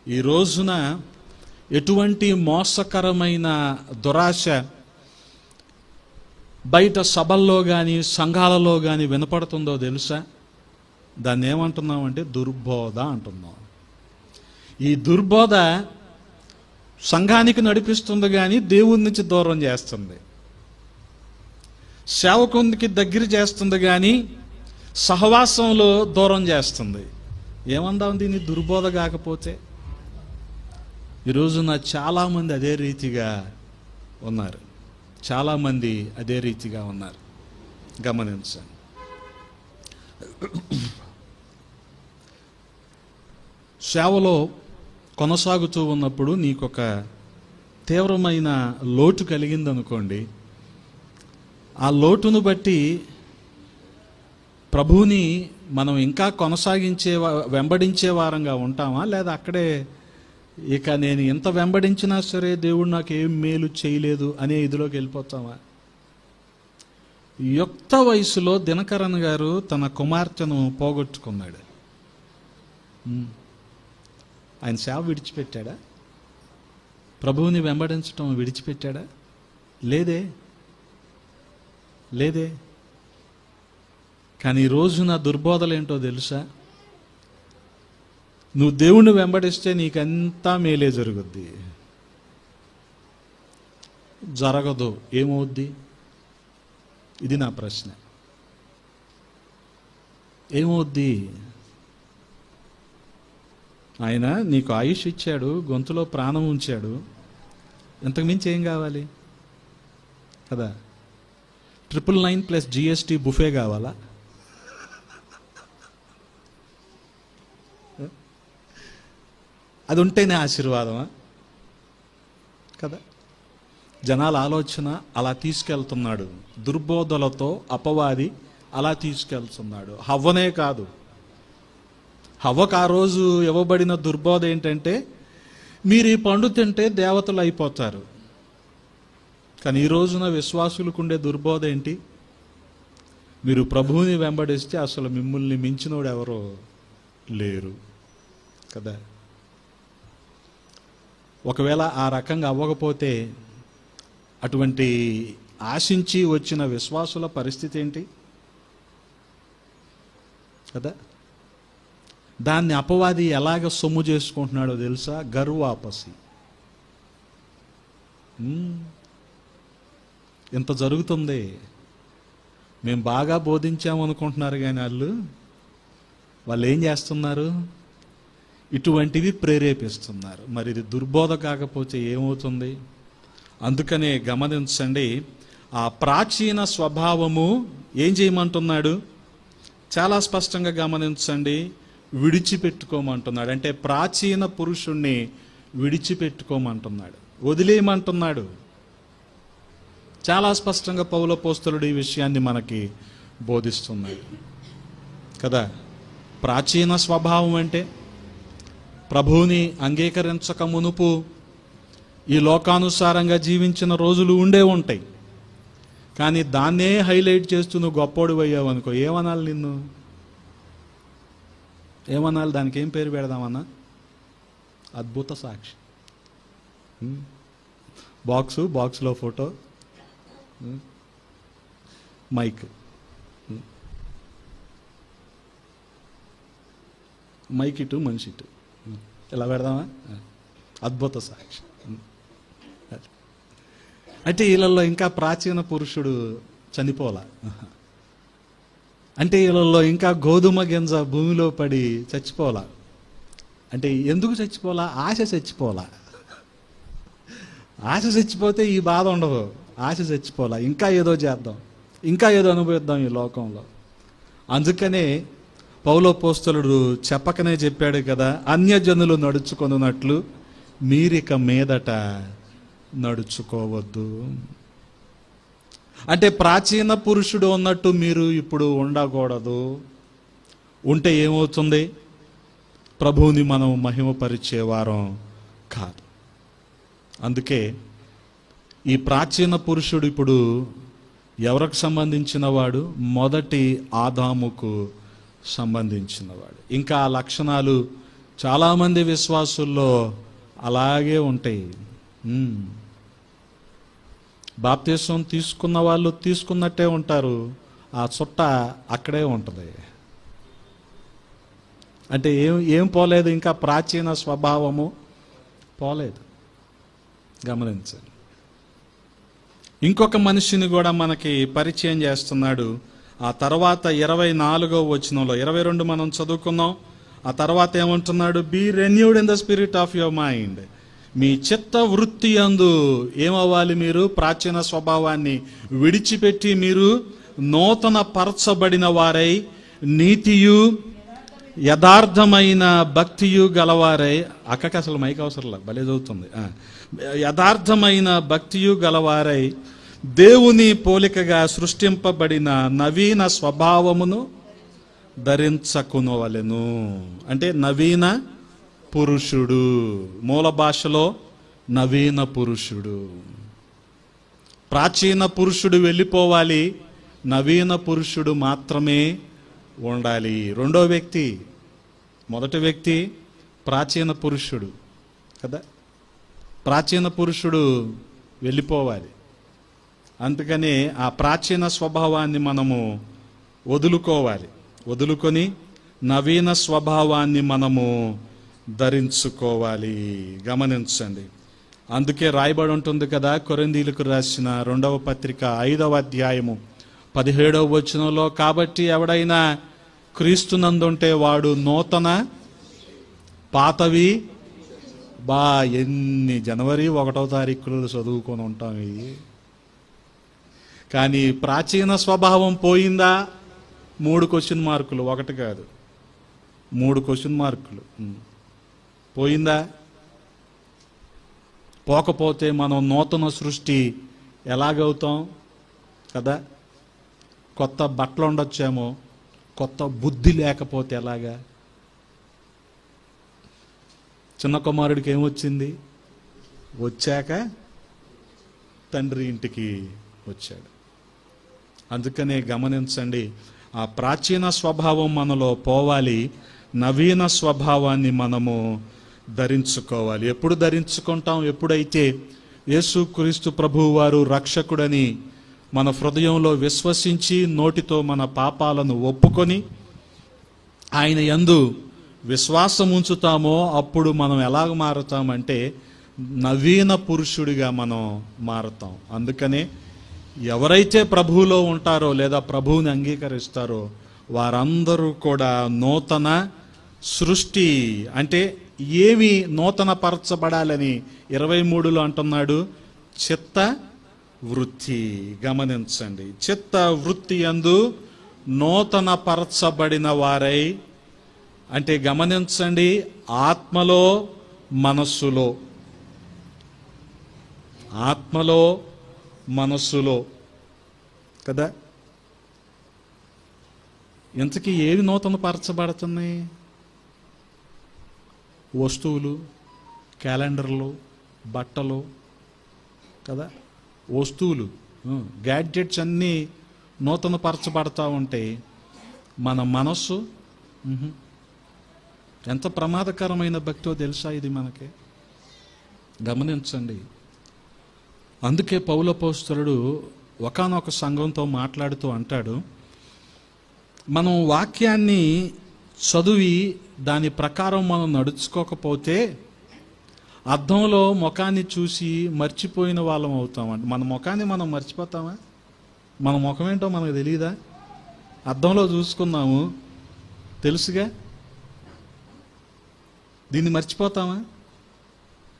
ఈ రోజున ఎటువంటి మోసకరమైన దురాశ బయట సభల్లో కానీ సంఘాలలో కానీ వినపడుతుందో తెలుసా? దాన్ని ఏమంటున్నామంటే దుర్బోధ అంటున్నాం. ఈ దుర్బోధ సంఘానికి నడిపిస్తుంది కానీ దేవుని నుంచి దూరం చేస్తుంది. సేవకునికి దగ్గర చేస్తుంది కానీ సహవాసంలో దూరం చేస్తుంది. ఏమందాం దీన్ని దుర్బోధ కాకపోతే? ఈరోజున చాలామంది అదే రీతిగా ఉన్నారు. చాలామంది అదే రీతిగా ఉన్నారు. గమనించండి. సేవలో కొనసాగుతూ ఉన్నప్పుడు నీకొక తీవ్రమైన లోటు కలిగిందనుకోండి, ఆ లోటును బట్టి ప్రభువుని మనం ఇంకా వెంబడించే వారంగా ఉంటామా? లేదా అక్కడే ఇక నేను ఎంత వెంబడించినా సరే దేవుడు నాకు ఏం మేలు చేయలేదు అనే ఇదిలోకి వెళ్ళిపోతామా? యుక్త వయసులో దినకరన్ గారు తన కుమార్తెను పోగొట్టుకున్నాడు. ఆయన సేవ విడిచిపెట్టాడా? ప్రభువుని వెంబడించటం విడిచిపెట్టాడా? లేదే. లేదే. కానీ ఈ రోజున దుర్బోధలు ఏంటో తెలుసా? నువ్వు దేవుణ్ణి వెంబడిస్తే నీకంతా మేలే జరుగుద్ది. జరగదు, ఏమవుద్ది? ఇది నా ప్రశ్న. ఏమవుద్ది? ఆయన నీకు ఆయుష్ ఇచ్చాడు, గొంతులో ప్రాణం ఉంచాడు, ఇంతకుమించి ఏం కావాలి కదా? 999 ప్లస్ GST బుఫే కావాలా? అది ఉంటేనే ఆశీర్వాదమా కదా? జనాల ఆలోచన అలా తీసుకెళ్తున్నాడు. దుర్బోధలతో అపవాది అలా తీసుకెళ్తున్నాడు. హవ్వనే కాదు, హవ్వకు ఆ రోజు ఇవ్వబడిన దుర్బోధ ఏంటంటే మీరు ఈ పండు తింటే దేవతలు అయిపోతారు. కానీ ఈ రోజున విశ్వాసులకు ఉండే దుర్బోధ ఏంటి? మీరు ప్రభువుని వెంబడిస్తే అసలు మిమ్మల్ని మించినోడు ఎవరో లేరు కదా. ఒకవేళ ఆ రకంగా అవ్వకపోతే అటువంటి ఆశించి వచ్చిన విశ్వాసుల పరిస్థితి ఏంటి కదా? దాన్ని అపవాది ఎలాగ సొమ్ము చేసుకుంటున్నాడో తెలుసా? గర్వాపసి. ఇంత జరుగుతుంది. మేము బాగా బోధించామనుకుంటున్నారు, కానీ వాళ్ళు ఏం చేస్తున్నారు? ఇటువంటివి ప్రేరేపిస్తున్నారు. మరి ఇది దుర్బోధ కాకపోతే ఏమవుతుంది? అందుకనే గమనించండి, ఆ ప్రాచీన స్వభావము ఏం చేయమంటున్నాడు? చాలా స్పష్టంగా గమనించండి, విడిచిపెట్టుకోమంటున్నాడు. అంటే ప్రాచీన పురుషుణ్ణి విడిచిపెట్టుకోమంటున్నాడు, వదిలేయమంటున్నాడు. చాలా స్పష్టంగా పౌలు అపోస్తలుడు ఈ విషయాన్ని మనకి బోధిస్తున్నాడు కదా. ప్రాచీన స్వభావం అంటే ప్రభువుని అంగీకరించక మునుపు ఈ లోకానుసారంగా జీవించిన రోజులు ఉండే ఉంటాయి. కానీ దాన్నే హైలైట్ చేస్తూ నువ్వు గొప్పోడు అయ్యావు అనుకో, ఏమనాలి? నిన్ను ఏమనాలి? దానికి ఏం పేరు పెడదామన్నా? అద్భుత సాక్షి. బాక్స్లో ఫోటో, మైక్ ఇటు, మనిషి ఇటు, ఇలా పెడదామా? అద్భుత సాక్షి. అంటే వీళ్ళల్లో ఇంకా ప్రాచీన పురుషుడు చనిపోలా. అంటే వీళ్ళల్లో ఇంకా గోధుమ గింజ భూమిలో పడి చచ్చిపోలా. అంటే ఎందుకు చచ్చిపోలా? ఆశ చచ్చిపోలా. ఆశ చచ్చిపోతే ఈ బాధ ఉండదు. ఆశ చచ్చిపోలా. ఇంకా ఏదో చేద్దాం, ఇంకా ఏదో అనుభవిద్దాం ఈ లోకంలో. అందుకనే పౌలు అపోస్తలుడు చెప్పకనే చెప్పాడు కదా, అన్యజనులు నడుచుకొనున్నట్లు మీరిక మీదట నడుచుకోవద్దు. అంటే ప్రాచీన పురుషుడు ఉన్నట్టు మీరు ఇప్పుడు ఉండకూడదు. ఉంటే ఏమవుతుంది? ప్రభువుని మనం మహిమపరిచేవారం కాదు. అందుకే ఈ ప్రాచీన పురుషుడు ఇప్పుడు ఎవరికి సంబంధించిన వాడు? మొదటి ఆదాముకు సంబంధించినవాడు. ఇంకా ఆ లక్షణాలు చాలామంది విశ్వాసుల్లో అలాగే ఉంటాయి. బాప్తిసం తీసుకున్న వాళ్ళు తీసుకున్నట్టే ఉంటారు, ఆ చుట్ట అక్కడే ఉంటుంది. అంటే ఏం పోలేదు, ఇంకా ప్రాచీన స్వభావము పోలేదు. గమనించండి. ఇంకొక మనిషిని కూడా మనకి పరిచయం చేస్తున్నాడు. ఆ తర్వాత 24వ వచనంలో, 22 మనం చదువుకున్నాం. ఆ తర్వాత ఏమంటున్నాడు? Be renewed in the spirit of your mind. మీ చిత్త వృత్తి యందు ఏమవ్వాలి? మీరు ప్రాచీన స్వభావాన్ని విడిచిపెట్టి మీరు నూతన పరచబడిన వారై నీతియు యథార్థమైన భక్తియు గలవారై. అక్కకి అసలు మైక్ అవసరంలా, భలే చదువుతుంది. యథార్థమైన భక్తియు గలవారై దేవుని పోలికగా సృష్టింపబడిన నవీన స్వభావమును ధరించకునవలెను. అంటే నవీన పురుషుడు, మూల భాషలో నవీన పురుషుడు. ప్రాచీన పురుషుడు వెళ్ళిపోవాలి, నవీన పురుషుడు మాత్రమే ఉండాలి. రెండో వ్యక్తి, మొదటి వ్యక్తి ప్రాచీన పురుషుడు కదా. ప్రాచీన పురుషుడు వెళ్ళిపోవాలి. అందుకని ఆ ప్రాచీన స్వభావాన్ని మనము వదులుకోవాలి. వదులుకొని నవీన స్వభావాన్ని మనము ధరించుకోవాలి. గమనించండి. అందుకే రాయబడి ఉంటుంది కదా, కొరింథీయులకు రాసిన 2వ పత్రిక 5వ అధ్యాయము 17వ వచనంలో, కాబట్టి ఎవడైనా క్రీస్తునందుంటే వాడు నూతన, పాతవి ఎన్ని జనవరి 1వ తారీఖులు చదువుకొని ఉంటాం ఇవి. కానీ ప్రాచీన స్వభావం పోయిందా? 3 క్వశ్చన్ మార్కులు, ఒకటి కాదు 3 క్వశ్చన్ మార్కులు. పోయిందా? పోకపోతే మనం నూతన సృష్టి ఎలాగవుతాం కదా. కొత్త బట్టలు ఉండొచ్చేమో, కొత్త బుద్ధి లేకపోతే ఎలాగా? చిన్న కుమారుడికి ఏమొచ్చింది? వచ్చాక తండ్రి ఇంటికి వచ్చాడు. అందుకనే గమనించండి, ఆ ప్రాచీన స్వభావం మనలో పోవాలి, నవీన స్వభావాన్ని మనము ధరించుకోవాలి. ఎప్పుడు ధరించుకుంటాం? ఎప్పుడైతే యేసుక్రీస్తు ప్రభువు వారు రక్షకుడని మన హృదయంలో విశ్వసించి నోటితో మన పాపాలను ఒప్పుకొని ఆయన యందు విశ్వాసం ఉంచుతామో అప్పుడు మనం ఎలాగ మారుతామంటే నవీన పురుషుడిగా మనం మారుతాం. అందుకనే ఎవరైతే ప్రభువులో ఉంటారో లేదా ప్రభువుని అంగీకరిస్తారో వారందరూ కూడా నూతన సృష్టి. అంటే ఏమి నూతన పరచబడాలని 23లో అంటున్నాడు? చిత్త వృత్తి. గమనించండి, చిత్త వృత్తి యందు నూతన పరచబడిన వారై, అంటే గమనించండి, ఆత్మలో మనస్సులో, ఆత్మలో మనస్సులో కదా. ఇంతకీ ఏవి నూతన పరచబడుతున్నాయి? వస్తువులు, క్యాలెండర్లు, బట్టలు కదా. వస్తువులు, గ్యాడ్జెట్స్ అన్నీ నూతన పరచబడతా ఉంటాయి. మన మనస్సు ఎంత ప్రమాదకరమైన భక్తో తెలుసా ఇది మనకి? గమనించండి. అందుకే పౌలపోస్తలుడు ఒకానొక సంఘంతో మాట్లాడుతూ అంటాడు, మనం వాక్యాన్ని చదివి దాని ప్రకారం మనం నడుచుకోకపోతే అద్దంలో ముఖాన్ని చూసి మర్చిపోయిన వాళ్ళం అవుతామంట. మన ముఖాన్ని మనం మర్చిపోతామా? మన ముఖం ఏంటో మనకు తెలియదా? అద్దంలో చూసుకున్నాము, తెలుసుగా, దీన్ని మర్చిపోతామా?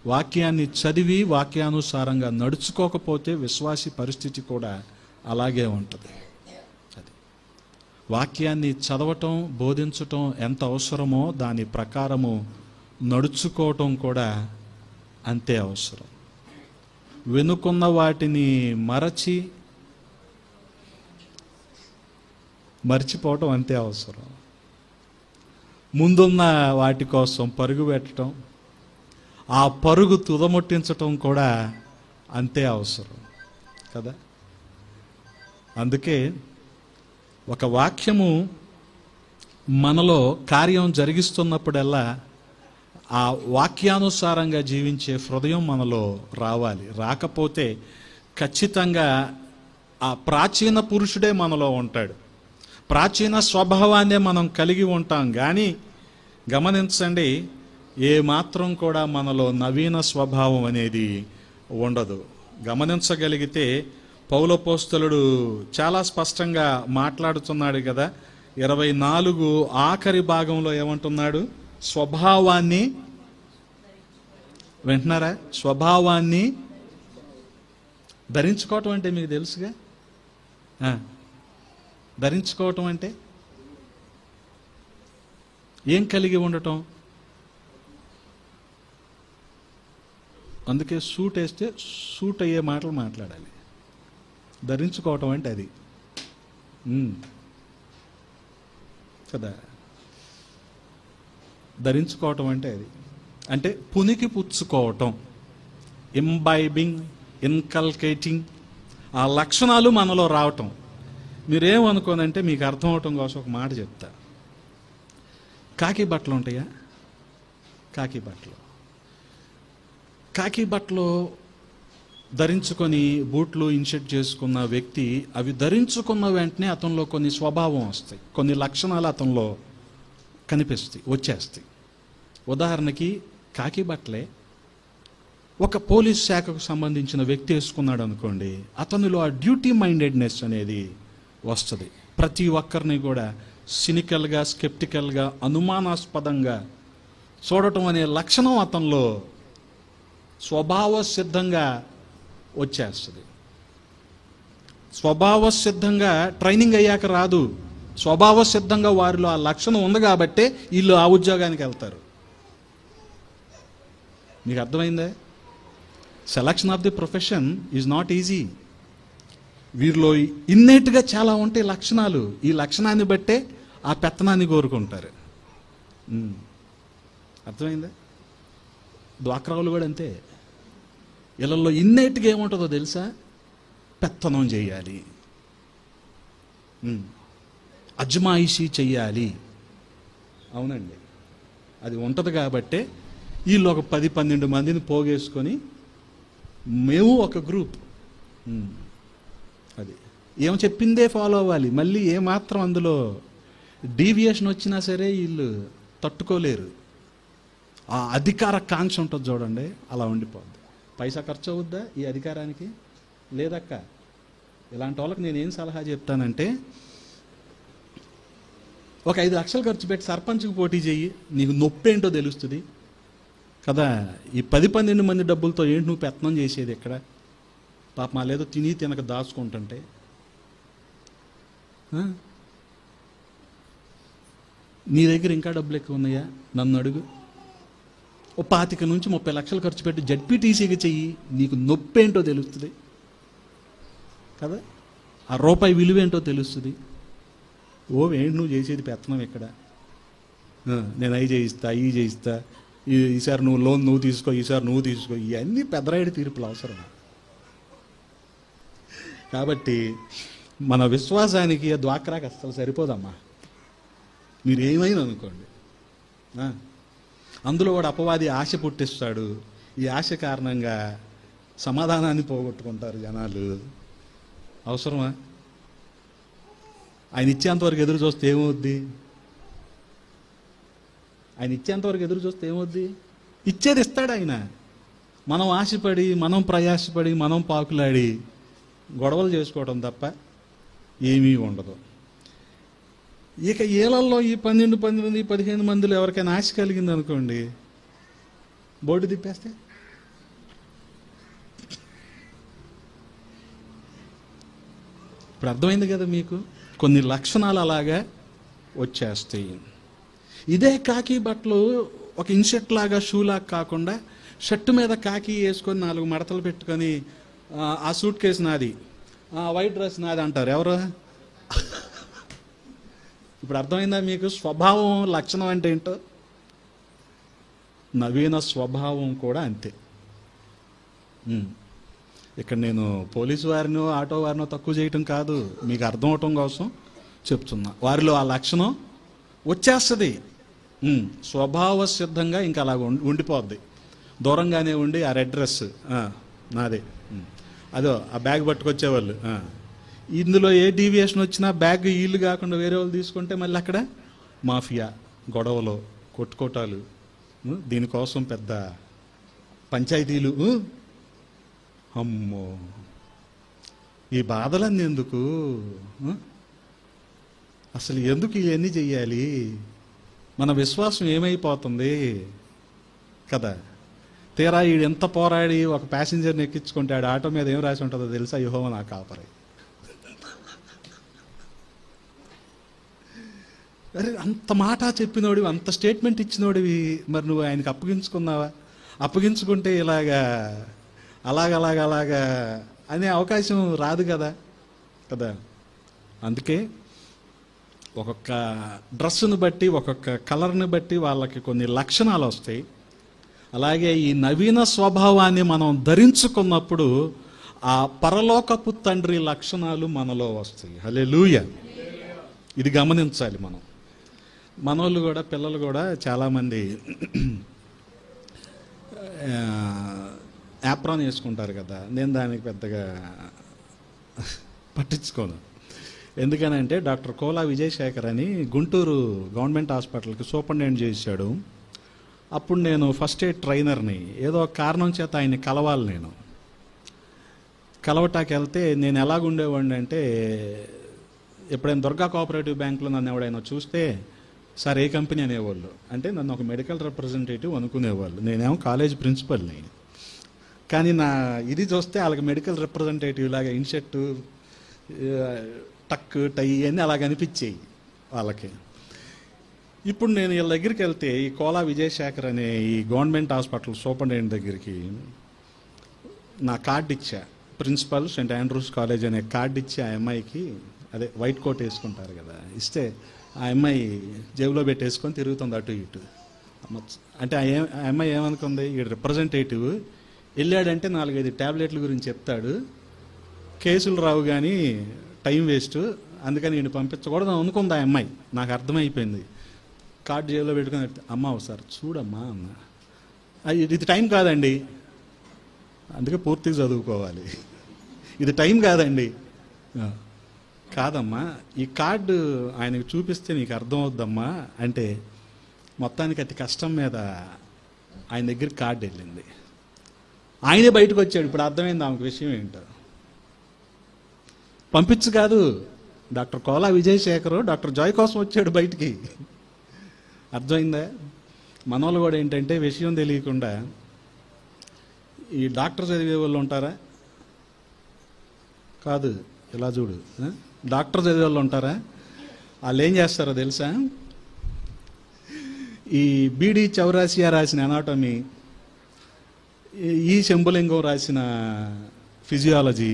వాక్యాన్ని చదివి వాక్యానుసారంగా నడుచుకోకపోతే విశ్వాసి పరిస్థితి కూడా అలాగే ఉంటుంది. అది వాక్యాన్ని చదవటం, బోధించటం ఎంత అవసరమో దాని ప్రకారము నడుచుకోవటం కూడా అంతే అవసరం. వెనుకున్న వాటిని మర్చిపోవటం అంతే అవసరం. ముందున్న వాటి కోసం పరుగు పెట్టడం, ఆ పరుగు తుదముట్టించటం కూడా అంతే అవసరం కదా. అందుకే ఒక వాక్యము మనలో కార్యం జరిగిస్తున్నప్పుడల్లా ఆ వాక్యానుసారంగా జీవించే హృదయం మనలో రావాలి. రాకపోతే ఖచ్చితంగా ఆ ప్రాచీన పురుషుడే మనలో ఉంటాడు, ప్రాచీన స్వభావాన్నే మనం కలిగి ఉంటాం. కానీ గమనించండి, ఏ మాత్రం కూడా మనలో నవీన స్వభావం అనేది ఉండదు. గమనించగలిగితే పౌలపోస్తలుడు చాలా స్పష్టంగా మాట్లాడుతున్నాడు కదా. 24 ఆఖరి భాగంలో ఏమంటున్నాడు? స్వభావాన్ని, వింటున్నారా? స్వభావాన్ని ధరించుకోవటం అంటే మీకు తెలుసుగా. ధరించుకోవటం అంటే ఏం కలిగి ఉండటం? అందుకే సూట్ వేస్తే సూట్ అయ్యే మాటలు మాట్లాడాలి. ధరించుకోవటం అంటే అది కదా. ధరించుకోవటం అంటే అది, అంటే పునికి పుచ్చుకోవటం, ఇంబైబింగ్, ఇన్కల్కేటింగ్, ఆ లక్షణాలు మనలో రావటం. మీరేమనుకోనంటే మీకు అర్థం అవటం కోసం ఒక మాట చెప్తా. కాకి బట్టలు ఉంటాయా? కాకి బట్టలు ధరించుకొని బూట్లు ఇన్షర్ట్ చేసుకున్న వ్యక్తి అవి ధరించుకున్న వెంటనే అతనిలో కొన్ని స్వభావం వస్తాయి, కొన్ని లక్షణాలు అతనిలో కనిపిస్తాయి, వచ్చేస్తాయి. ఉదాహరణకి కాకి బట్టలే ఒక పోలీస్ శాఖకు సంబంధించిన వ్యక్తి వేసుకున్నాడు అనుకోండి, అతనిలో ఆ డ్యూటీ మైండెడ్నెస్ అనేది వస్తుంది. ప్రతి ఒక్కరిని కూడా సినికల్గా, స్కెప్టికల్గా, అనుమానాస్పదంగా చూడటం అనే లక్షణం అతనిలో స్వభావ సిద్ధంగా వచ్చేస్తుంది. స్వభావ సిద్ధంగా ట్రైనింగ్ అయ్యాక రాదు, స్వభావ సిద్ధంగా వారిలో ఆ లక్షణం ఉంది కాబట్టే వీళ్ళు ఆ ఉద్యోగానికి వెళ్తారు. మీకు అర్థమైందా? Selection of the profession is not easy. వీరిలో ఇన్నేట్గా చాలా ఉంటాయి లక్షణాలు. ఈ లక్షణాన్ని బట్టే ఆ పెత్తనాన్ని కోరుకుంటారు. అర్థమైందా? డ్వాక్రావులు కూడా అంతే. వీళ్ళల్లో ఇన్నేట్గా ఏముంటుందో తెలుసా? పెత్తనం చేయాలి, అజమాయిషీ చెయ్యాలి. అవునండి, అది ఉంటుంది కాబట్టే వీళ్ళు ఒక 10-12 మందిని పోగేసుకొని మేము ఒక గ్రూప్, అది ఏం చెప్పిందే ఫాలో అవ్వాలి. మళ్ళీ ఏమాత్రం అందులో డీవియేషన్ వచ్చినా సరే వీళ్ళు తట్టుకోలేరు. ఆ అధికార కాంక్ష ఉంటుంది చూడండి, అలా ఉండిపోద్ది. పైసా ఖర్చు అవుద్దా ఈ అధికారానికి? లేదక్క. ఇలాంటి వాళ్ళకి నేనేం సలహా చెప్తానంటే, ఒక 5 లక్షలు ఖర్చు పెట్టి సర్పంచ్కి పోటీ చెయ్యి, నీకు నొప్పి ఏంటో తెలుస్తుంది కదా. ఈ 10-12 మంది డబ్బులతో ఏంటి నువ్వు పెత్తనం చేసేది ఇక్కడ? పాప మా లేదో తిని తినక దాచుకుంటుంటే నీ దగ్గర ఇంకా డబ్బులు ఎక్కువ ఉన్నాయా? నన్ను అడుగు. ఓ 25-30 లక్షలు ఖర్చు పెట్టి జడ్పీటీసీకి చెయ్యి, నీకు నొప్పి ఏంటో తెలుస్తుంది కదా. ఆ రూపాయి విలువేంటో తెలుస్తుంది. ఏంటి నువ్వు చేసేది పెత్తనం ఇక్కడ? నేను అవి చేయిస్తా, ఇవి చేయిస్తా, ఈసారి నువ్వు లోన్ నువ్వు తీసుకో, ఈసారి నువ్వు తీసుకో, ఇవన్నీ పెద్దరాయుడు తీర్పులు అవసరం. కాబట్టి మన విశ్వాసానికి ద్వాక్రాకి అస్సలు సరిపోదమ్మా. మీరు ఏమైనా అనుకోండి, అందులో వాడు అపవాది ఆశ పుట్టిస్తాడు. ఈ ఆశ కారణంగా సమాధానాన్ని పోగొట్టుకుంటారు జనాలు. అవసరమా? ఆయన ఇచ్చేంతవరకు ఎదురు చూస్తే ఏమవుద్ది? ఆయన ఇచ్చేంతవరకు ఎదురు చూస్తే ఏమవుద్ది? ఇచ్చేది ఇస్తాడు ఆయన. మనం ఆశపడి, మనం ప్రయాసపడి, మనం పాకులాడి గొడవలు చేసుకోవడం తప్ప ఏమీ ఉండదు. ఇక ఏళ్లలో ఈ 12 మంది 15 మందిలో ఎవరికైనా ఆశ కలిగింది అనుకోండి, బోర్డు తిప్పేస్తే ఇప్పుడు అర్థమైంది కదా మీకు. కొన్ని లక్షణాలు అలాగా వచ్చేస్తాయి. ఇదే కాకి బట్టలు ఒక ఇన్షర్ట్ లాగా, షూ లాగా కాకుండా షర్టు మీద కాకి వేసుకొని 4 మడతలు పెట్టుకొని ఆ సూట్ కేసు నాది, వైట్ డ్రెస్ నాది అంటారు ఎవరు? ఇప్పుడు అర్థమైందా మీకు స్వభావం లక్షణం అంటే ఏంటో? నవీన స్వభావం కూడా అంతే. ఇక్కడ నేను పోలీసు వారినో ఆటో వారినో తక్కువ చేయటం కాదు, మీకు అర్థం అవటం కోసం చెప్తున్నా. వారిలో ఆ లక్షణం వచ్చేస్తుంది. స్వభావ సిద్ధంగా ఇంకా అలాగ ఉండిపోద్ది. దూరంగానే ఉండి ఆ రెడ్ డ్రెస్ నాదే, అదో ఆ బ్యాగ్ పట్టుకొచ్చేవాళ్ళు. ఇందులో ఏ డీవియేషన్ వచ్చినా బ్యాగ్ వీళ్ళు కాకుండా వేరే వాళ్ళు తీసుకుంటే మళ్ళీ అక్కడ మాఫియా, గొడవలు, కొట్టుకోటాలు, దీనికోసం పెద్ద పంచాయతీలు. అమ్మో, ఈ బాధలన్నీ ఎందుకు? అసలు ఎందుకు ఇవన్నీ చెయ్యాలి? మన విశ్వాసం ఏమైపోతుంది కదా. తీరా ఈడు ఎంత పోరాడి ఒక ప్యాసింజర్ని ఎక్కించుకుంటే ఆడు ఆటో మీద ఏం రాసి ఉంటుందో తెలుసా? యెహోవా నా కాపరి. అరే, అంత మాట చెప్పినోడివి, అంత స్టేట్మెంట్ ఇచ్చినోడివి, మరి నువ్వు ఆయనకి అప్పగించుకున్నావా? అప్పగించుకుంటే ఇలాగా అలాగలాగా అనే అవకాశం రాదు కదా. అందుకే ఒక్కొక్క డ్రెస్సును బట్టి, ఒక్కొక్క కలర్ని బట్టి వాళ్ళకి కొన్ని లక్షణాలు వస్తాయి. అలాగే ఈ నవీన స్వభావాన్ని మనం ధరించుకున్నప్పుడు ఆ పరలోకపు తండ్రి లక్షణాలు మనలో వస్తాయి. హల్లెలూయా. ఇది గమనించాలి మనం. మనోళ్ళు కూడా, పిల్లలు కూడా చాలామంది యాప్రాన్ వేసుకుంటారు కదా. నేను దానికి పెద్దగా పట్టించుకోను. ఎందుకనంటే డాక్టర్ కోలా విజయశేఖర్ అని గుంటూరు గవర్నమెంట్ హాస్పిటల్కి సూపరింటెండెంట్ చేశాడు. అప్పుడు నేను ఫస్ట్ ఎయిడ్ ట్రైనర్ని. ఏదో ఒక కారణం చేత ఆయన్ని కలవాలి. నేను కలవటానికి వెళ్తే నేను ఎలాగుండేవాడిని అంటే, ఎప్పుడైనా దుర్గా కోఆపరేటివ్ బ్యాంకులో నన్ను ఎవడైనా చూస్తే సార్ ఏ కంపెనీ అనేవాళ్ళు. అంటే నన్ను ఒక మెడికల్ రిప్రజెంటేటివ్ అనుకునేవాళ్ళు. నేనేమో కాలేజ్ ప్రిన్సిపల్ని. కానీ నా ఇది చూస్తే వాళ్ళకి మెడికల్ రిప్రజెంటేటివ్ లాగా ఇన్షర్టు, టక్, టై అన్నీ అలాగ అనిపించేవి వాళ్ళకి. ఇప్పుడు నేను వీళ్ళ దగ్గరికి వెళ్తే, ఈ కోలా విజయశేఖర్ అనే ఈ గవర్నమెంట్ హాస్పిటల్ సూపరింటెండెంట్ దగ్గరికి నా కార్డు ఇచ్చా. ప్రిన్సిపల్ సెయింట్ ఆండ్రూస్ కాలేజ్ అనే కార్డు ఇచ్చి ఆ అమ్మాయికి, అదే వైట్ కోట్ వేసుకుంటారు కదా, ఇస్తే ఆ అమ్మాయి జేబులో పెట్టేసుకొని తిరుగుతుంది అటు ఇటు. అంటే ఆ అమ్మాయి ఏమనుకుంది, ఈ రిప్రజెంటేటివ్ వెళ్ళాడంటే 4-5 ట్యాబ్లెట్ల గురించి చెప్తాడు, కేసులు రావు కానీ టైం వేస్ట్, అందుకని నేను పంపించకూడదు అనుకుంది ఆ అమ్మాయి. నాకు అర్థమైపోయింది. కార్డు జేబులో పెట్టుకుని, అమ్మ ఒకసారి చూడమ్మా అన్న. ఇది టైం కాదండి, అందుకే పూర్తిగా చదువుకోవాలి. ఇది టైం కాదండి. కాదమ్మా, ఈ కార్డు ఆయనకు చూపిస్తే నీకు అర్థమవుద్దమ్మా అంటే, మొత్తానికి అతి కష్టం మీద ఆయన దగ్గరికి కార్డు వెళ్ళింది. ఆయనే బయటకు వచ్చాడు. ఇప్పుడు అర్థమైంది ఆమెకు విషయం ఏంటో. పంపించు కాదు, doctor Kola Vijayasekhar doctor Joy కోసం వచ్చాడు బయటికి. అర్థమైందా? మనోళ్ళు కూడా ఏంటంటే విషయం తెలియకుండా ఈ డాక్టర్ చదివే వాళ్ళు ఉంటారా? కాదు, ఇలా చూడు, డాక్టర్ చదివే వాళ్ళు ఉంటారా? వాళ్ళు ఏం చేస్తారో తెలుసా? ఈ బీడి చౌరాసియా రాసిన అనాటమీ, ఈ శంభులింగం రాసిన ఫిజియాలజీ,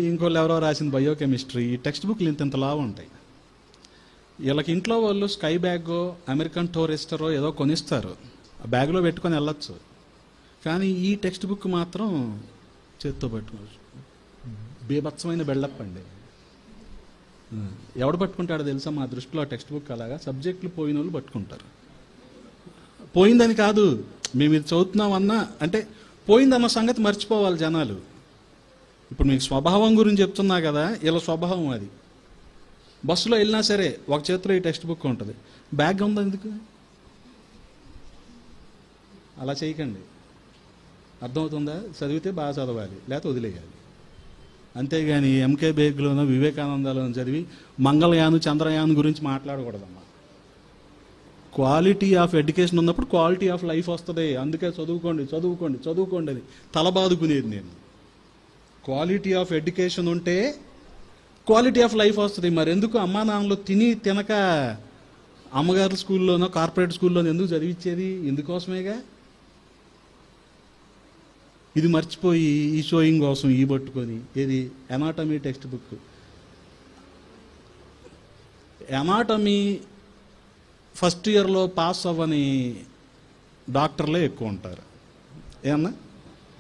ఇంకోళ్ళు ఎవరో రాసిన బయోకెమిస్ట్రీ, ఈ టెక్స్ట్ బుక్లు ఇంత లావు ఉంటాయి. వీళ్ళకి ఇంట్లో వాళ్ళు స్కై బ్యాగో అమెరికన్ టూరిస్టరో ఏదో కొనిస్తారు, ఆ బ్యాగ్లో పెట్టుకొని వెళ్ళొచ్చు. కానీ ఈ టెక్స్ట్ బుక్ మాత్రం చేత్తో పట్టుకోవచ్చు. బీభత్సమైన బిల్డప్ అండి. ఎవడు పట్టుకుంటాడో తెలుసా? మా దృష్టిలో టెక్స్ట్ బుక్ అలాగా సబ్జెక్టులు పోయిన వాళ్ళు పట్టుకుంటారు. పోయిందని కాదు, మేము ఇది చదువుతున్నామన్నా అంటే పోయిందన్న సంగతి మర్చిపోవాలి జనాలు. ఇప్పుడు మీకు స్వభావం గురించి చెప్తున్నా కదా, ఇలా స్వభావం అది. బస్సులో వెళ్ళినా సరే ఒక చేతిలో ఈ టెక్స్ట్ బుక్ ఉంటుంది, బ్యాగ్ ఉందా ఎందుకు? అలా చేయకండి. అర్థమవుతుందా? చదివితే బాగా చదవాలి, లేకపోతే వదిలేయాలి. అంతేగాని ఎంకే బేగ్లోనో వివేకానందలోనో చదివి మంగళయాను చంద్రయాన్ గురించి మాట్లాడకూడదమ్మా. క్వాలిటీ ఆఫ్ ఎడ్యుకేషన్ ఉన్నప్పుడు క్వాలిటీ ఆఫ్ లైఫ్ వస్తుంది. అందుకే చదువుకోండి చదువుకోండి చదువుకోండి అని తలబాదుకునేది నేను. క్వాలిటీ ఆఫ్ ఎడ్యుకేషన్ ఉంటే క్వాలిటీ ఆఫ్ లైఫ్ వస్తుంది. మరి ఎందుకు అమ్మా నాన్నలో తినక అమ్మగారి స్కూల్లోనో కార్పొరేట్ స్కూల్లోనో ఎందుకు చదివించేది? ఇందుకోసమేగా. ఇది మర్చిపోయి ఈ షోయింగ్ కోసం ఈ పట్టుకొని ఏది anatomy text book. Anatomy first ఇయర్లో పాస్ అవ్వని డాక్టర్లే ఎక్కువ ఉంటారు. ఏమన్నా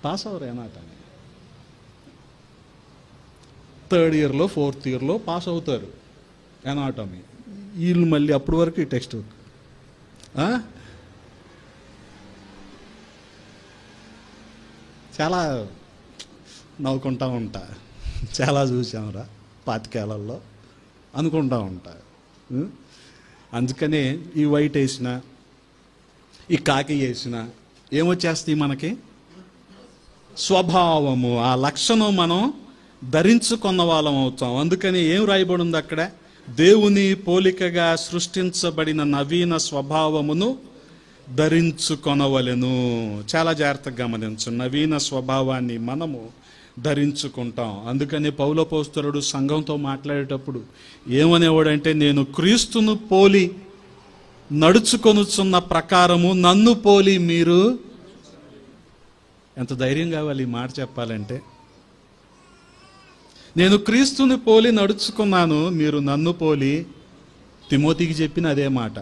పాస్ అవ్వరు ఎనాటమీ. థర్డ్ ఇయర్లో ఫోర్త్ ఇయర్లో పాస్ అవుతారు ఎనాటమీ. వీళ్ళు మళ్ళీ అప్పటి వరకు ఈ టెక్స్ట్ బుక్. చాలా నవ్వుకుంటా ఉంటా, చాలా చూసాంరా పాతికేళ్లలో అనుకుంటా ఉంటా. అందుకనే ఈ వైట్ వేసిన ఈ కాకి వేసిన ఏమొచ్చేస్తాయి మనకి? స్వభావము, ఆ లక్షణం మనం ధరించుకున్న వాళ్ళం అవుతాం. అందుకని ఏం రాయబడి ఉంది అక్కడ? దేవుని పోలికగా సృష్టించబడిన నవీన స్వభావమును ధరించుకొనవలెను. చాలా జాగ్రత్తగా గమనించు, నవీన స్వభావాన్ని మనము ధరించుకుంటాం. అందుకని పౌలపోస్తలుడు సంఘంతో మాట్లాడేటప్పుడు ఏమనేవాడంటే, నేను క్రీస్తును పోలి నడుచుకొనుచున్న ప్రకారము నన్ను పోలి మీరు. ఎంత ధైర్యం కావాలి ఈ మాట చెప్పాలంటే. నేను క్రీస్తుని పోలి నడుచుకున్నాను, మీరు నన్ను పోలి. తిమోతికి చెప్పిన అదే మాట,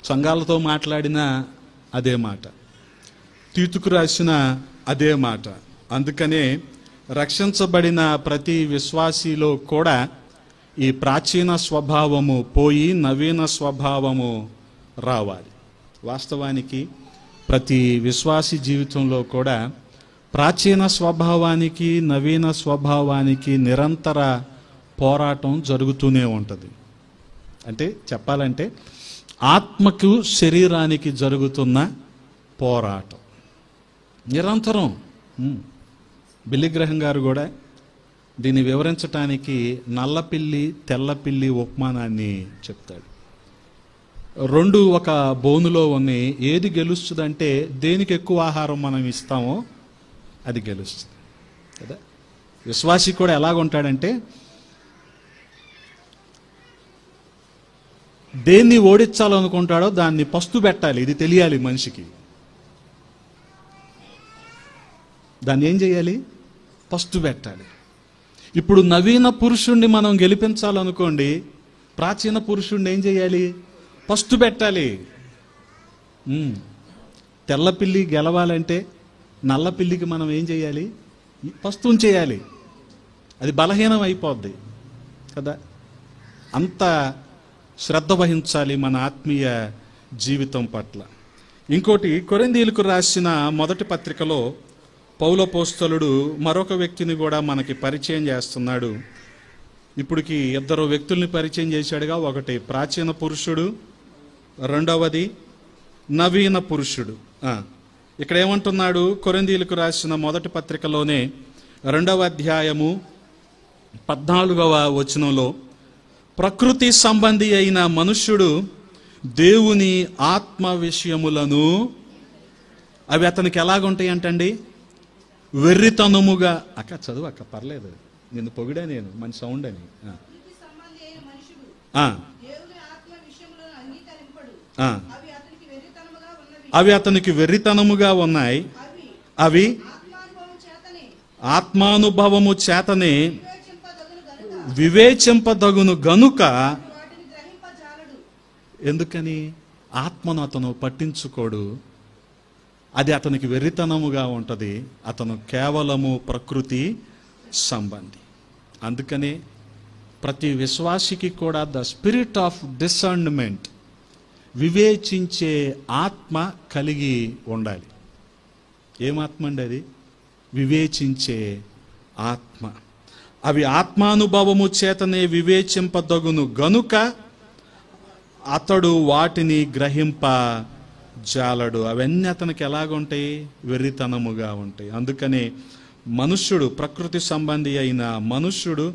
సంఘాలతో మాట్లాడిన అదే మాట, తీతుకు రాసిన అదే మాట. అందుకనే రక్షించబడిన ప్రతి విశ్వాసిలో కూడా ఈ ప్రాచీన స్వభావము పోయి నవీన స్వభావము రావాలి. వాస్తవానికి ప్రతి విశ్వాసి జీవితంలో కూడా ప్రాచీన స్వభావానికి నవీన స్వభావానికి నిరంతర పోరాటం జరుగుతూనే ఉంటుంది. అంటే చెప్పాలంటే ఆత్మకు శరీరానికి జరుగుతున్న పోరాటం నిరంతరం. బిల్లిగ్రహం గారు కూడా దీన్ని వివరించటానికి నల్లపిల్లి తెల్లపిల్లి ఉపమానాన్ని చెప్తాడు. రెండు ఒక బోనులో ఉన్నాయి, ఏది గెలుస్తుందంటే దేనికి ఎక్కువ ఆహారం మనం ఇస్తామో అది గెలుస్తుంది కదా. విశ్వాసి కూడా ఎలాగుంటాడంటే దేన్ని ఓడించాలనుకుంటాడో దాన్ని పస్తు పెట్టాలి. ఇది తెలియాలి మనిషికి. దాన్ని ఏం చేయాలి? పస్తు పెట్టాలి. ఇప్పుడు నవీన పురుషుణ్ణి మనం గెలిపించాలనుకోండి, ప్రాచీన పురుషుణ్ణి ఏం చేయాలి? పస్తు పెట్టాలి. తెల్లపిల్లి గెలవాలంటే నల్లపిల్లికి మనం ఏం చేయాలి? పస్తుని చేయాలి. అది బలహీనం అయిపోద్ది కదా. అంత శ్రద్ధ వహించాలి మన ఆత్మీయ జీవితం పట్ల. ఇంకోటి, కొరింథీయులకు రాసిన మొదటి పత్రికలో పౌలపోస్తలుడు మరొక వ్యక్తిని కూడా మనకి పరిచయం చేస్తున్నాడు. ఇప్పటికి ఇద్దరు వ్యక్తుల్ని పరిచయం చేశాడుగా. ఒకటి ప్రాచీన పురుషుడు, రెండవది నవీన పురుషుడు. ఇక్కడ ఏమంటున్నాడు? కొరింథీయులకు రాసిన మొదటి పత్రికలోనే 2వ అధ్యాయము 14వ వచనంలో, ప్రకృతి సంబంధి అయిన మనుష్యుడు దేవుని ఆత్మ విషయములను, అవి అతనికి ఎలాగుంటాయి అంటండి? వెర్రితనముగా. అక్క చదువు అక్క, పర్లేదు, నిన్ను పొగిడా నేను, మంచి సౌండ్ అని. అవి అతనికి వెర్రితనముగా ఉన్నాయి. అవి ఆత్మానుభవము చేతనే వివేచింపదగును గనుక. ఎందుకని? ఆత్మను అతను పట్టించుకోడు, అది అతనికి వెర్రితనముగా ఉంటుంది. అతను కేవలము ప్రకృతి సంబంధి. అందుకనే ప్రతి విశ్వాసికి కూడా ద స్పిరిట్ ఆఫ్ డిసర్న్మెంట్, వివేచించే ఆత్మ కలిగి ఉండాలి. ఏమాత్మ అండి అది? వివేచించే ఆత్మ. అవి ఆత్మానుభవము చేతనే వివేచింపదగును గనుక అతడు వాటిని గ్రహింప జాలడు. అవన్నీ అతనికి ఎలాగుంటాయి? వెర్రితనముగా ఉంటాయి. అందుకనే మనుష్యుడు, ప్రకృతి సంబంధి అయిన మనుష్యుడు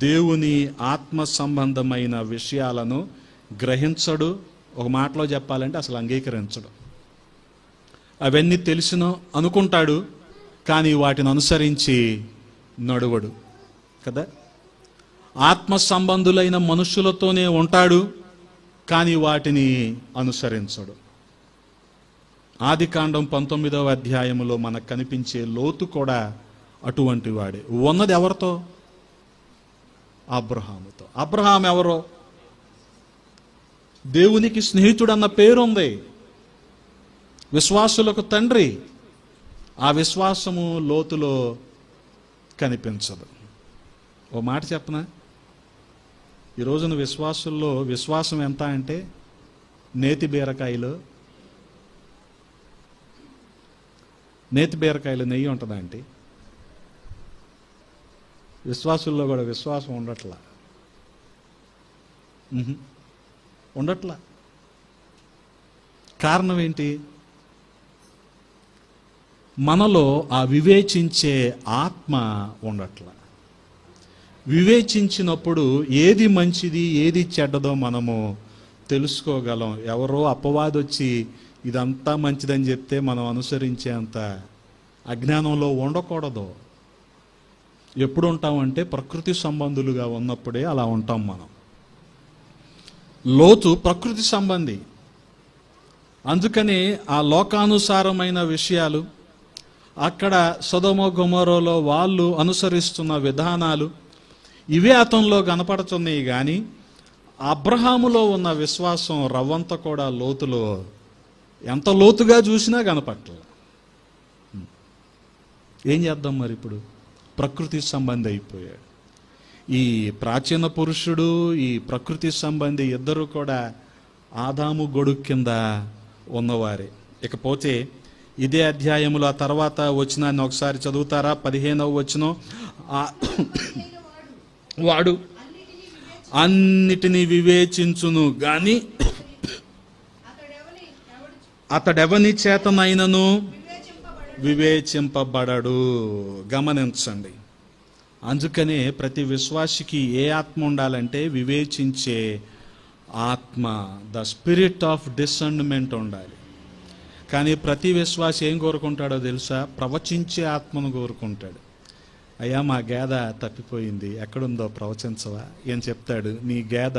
దేవుని ఆత్మ సంబంధమైన విషయాలను గ్రహించడు. ఒక మాటలో చెప్పాలంటే అసలు అంగీకరించడు. అవన్నీ తెలిసినో అనుకుంటాడు, కానీ వాటిని అనుసరించి నడువడు కదా. ఆత్మ సంబంధులైన మనుష్యులతోనే ఉంటాడు, కానీ వాటిని అనుసరించడు. ఆదికాండం 19వ అధ్యాయములో మనకు కనిపించే లోతు కూడా అటువంటి వాడే. ఉన్నది ఎవరితో? అబ్రహాముతో. అబ్రహాం ఎవరో? దేవునికి స్నేహితుడు అన్న పేరుంది, విశ్వాసులకు తండ్రి. ఆ విశ్వాసము లోతులో కనిపించదు. ఓ మాట చెప్పనా? ఈ రోజున విశ్వాసుల్లో విశ్వాసం ఎంత అంటే నేతి బీరకాయలు నెయ్యి ఉంటుందా అంటే? విశ్వాసుల్లో కూడా విశ్వాసం ఉండట్లా. కారణం ఏంటి? మనలో ఆ వివేచించే ఆత్మ ఉండట్లా. వివేచించినప్పుడు ఏది మంచిది ఏది చెడ్డదో మనము తెలుసుకోగలం. ఎవరో అపవాది వచ్చి ఇదంతా మంచిదని చెప్తే మనం అనుసరించేంత అజ్ఞానంలో ఉండకూడదు. ఎప్పుడు ఉంటామంటే ప్రకృతి సంబంధులుగా ఉన్నప్పుడే అలా ఉంటాం మనం. లోతు ప్రకృతి సంబంధి. అందుకని ఆ లోకానుసారమైన విషయాలు, అక్కడ సొదొమ గొమొర్రాలో వాళ్ళు అనుసరిస్తున్న విధానాలు, ఇవే అతనిలో కనపడుతున్నాయి. కానీ అబ్రహాములో ఉన్న విశ్వాసం రవ్వంత కూడా లోతులో, ఎంత లోతుగా చూసినా కనపట్లేదు. ఏం చేద్దాం మరి? ఇప్పుడు ప్రకృతి సంబంధి అయిపోయాడు. ఈ ప్రాచీన పురుషుడు, ఈ ప్రకృతి సంబంధి ఇద్దరు కూడా ఆదాము గొడుగు కింద ఉన్నవారే. ఇకపోతే ఇదే అధ్యాయములో ఆ తర్వాత వచనాన్ని ఒకసారి చదువుతారా? 15వ వచనం. వాడు అన్నిటినీ వివేచించును గాని అతడెవని చేతనైనను వివేచింపబడడు. గమనించండి. అందుకనే ప్రతి విశ్వాసికి ఏ ఆత్మ ఉండాలంటే వివేచించే ఆత్మ, ద స్పిరిట్ ఆఫ్ డిసర్న్మెంట్ ఉండాలి. కానీ ప్రతి విశ్వాసి ఏం కోరుకుంటాడో తెలుసా? ప్రవచించే ఆత్మను కోరుకుంటాడు. అయ్యా మా గేద తప్పిపోయింది, ఎక్కడుందో ప్రవచించవా ఏం చెప్తాడు? నీ గేద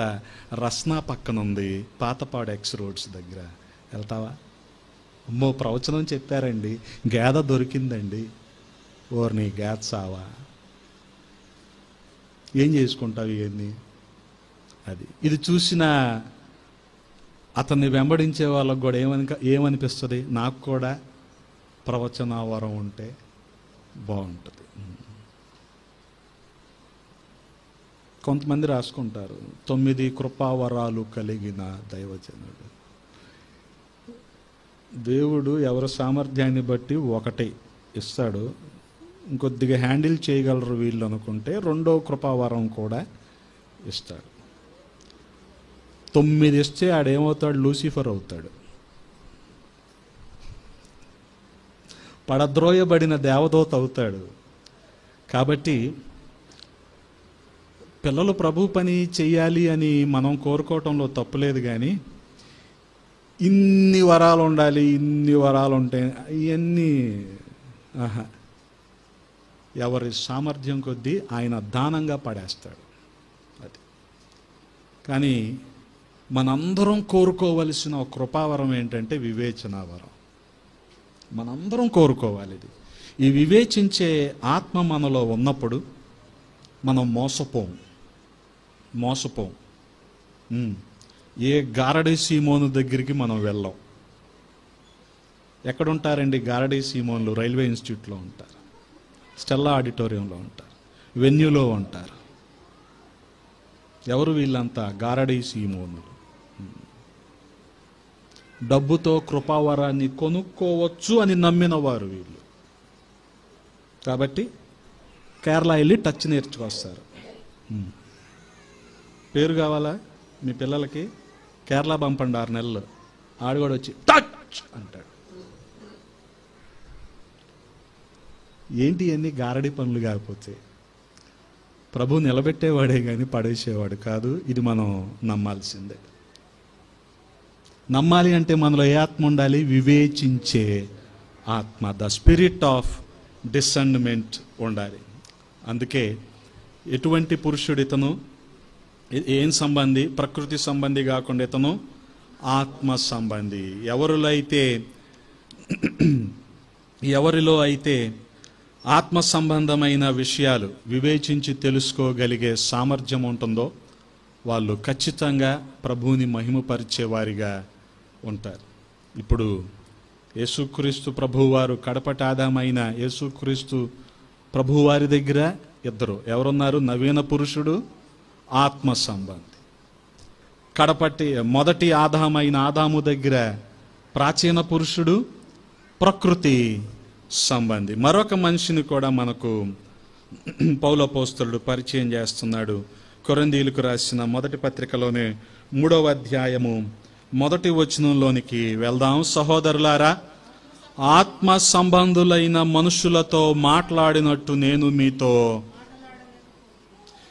రస్నా పక్కన ఉంది, పాతపాడు ఎక్స్ రోడ్స్ దగ్గర, వెళ్తావా? అమ్మో ప్రవచనం చెప్పారండి, గేద దొరికిందండి. ఓర్ నీ గేద సావా, ఏం చేసుకుంటావు ఇవన్నీ? అది ఇది చూసిన అతన్ని వెంబడించే వాళ్ళకు కూడా ఏమనిపిస్తుంది? నాకు కూడా ప్రవచన వరం ఉంటే బాగుంటుంది. కొంతమంది రాసుకుంటారు 9 కృపావరాలు కలిగిన దైవజనుడు. దేవుడు ఎవరి సామర్థ్యాన్ని బట్టి ఒకటి ఇస్తాడు, ఇంకొద్దిగా హ్యాండిల్ చేయగలరు వీళ్ళు అనుకుంటే 2వ కృపావరం కూడా ఇస్తాడు. 9 ఇస్తే ఆడేమవుతాడు? లూసిఫర్ అవుతాడు. పడద్రోయబడిన దేవదూత అవుతాడు. కాబట్టి పిల్లలు ప్రభు పని చెయ్యాలి అని మనం కోరుకోవటంలో తప్పులేదు, కానీ ఇన్ని వరాలు ఉండాలి, ఇన్ని వరాలు ఉంటాయి, ఇవన్నీ ఎవరి సామర్థ్యం కొద్దీ ఆయన దానంగా పడేస్తాడు. అది కానీ మనందరం కోరుకోవలసిన ఒక కృపావరం ఏంటంటే వివేచనావరం. మనందరం కోరుకోవాలి ఇది. ఈ వివేచించే ఆత్మ మనలో ఉన్నప్పుడు మనం మోసపోం. ఏ గారడీ సీమోను దగ్గరికి మనం వెళ్ళాం. ఎక్కడుంటారండి గారడీ సీమోన్లు? రైల్వే ఇన్స్టిట్యూట్లో ఉంటారు, స్టెల్లా ఆడిటోరియంలో ఉంటారు, వెన్యూలో ఉంటారు. ఎవరు వీళ్ళంతా? గారడీ సీమోనులు. డబ్బుతో కృపావరాన్ని కొనుక్కోవచ్చు అని నమ్మిన వారు వీళ్ళు. కాబట్టి కేరళ వెళ్ళి టచ్ నేర్చుకొస్తారు. పేరు కావాలా మీ పిల్లలకి? కేరళ పంపండి 6 నెలలు. ఆడు కూడా వచ్చి టచ్ అంటాడు. ఏంటి అన్ని గారడి పనులు కాకపోతే? ప్రభు నిలబెట్టేవాడే కానీ పడేసేవాడు కాదు. ఇది మనం నమ్మాల్సిందే. నమ్మాలి అంటే మనలో ఏ ఆత్మ ఉండాలి? వివేచించే ఆత్మ, ద స్పిరిట్ ఆఫ్ డిసర్న్మెంట్ ఉండాలి. అందుకే ఎటువంటి పురుషుడు ఇతను? ఏం సంబంధి? ప్రకృతి సంబంధి కాకుండా ఇతను ఆత్మ సంబంధి. ఎవరిలో అయితే ఆత్మ సంబంధమైన విషయాలు వివేచించి తెలుసుకోగలిగే సామర్థ్యం ఉంటుందో వాళ్ళు ఖచ్చితంగా ప్రభువుని మహిమపరిచే వారిగా ఉంటారు. ఇప్పుడు యేసుక్రీస్తు ప్రభువారు, కడపటి ఆదామైన యేసుక్రీస్తు ప్రభువారి దగ్గర ఇద్దరు ఎవరున్నారు? నవీన పురుషుడు, ఆత్మ సంబంధి. మొదటి ఆదామైన ఆదాము దగ్గర ప్రాచీన పురుషుడు, ప్రకృతి సంబంధి. మరొక మనిషిని కూడా మనకు పౌలపోస్తలుడు పరిచయం చేస్తున్నాడు. కొరింథీయులకు రాసిన మొదటి పత్రికలోనే 3వ అధ్యాయము 1వ వచనంలోనికి వెళ్దాం. సహోదరులారా, ఆత్మ సంబంధులైన మనుషులతో మాట్లాడినట్టు నేను మీతో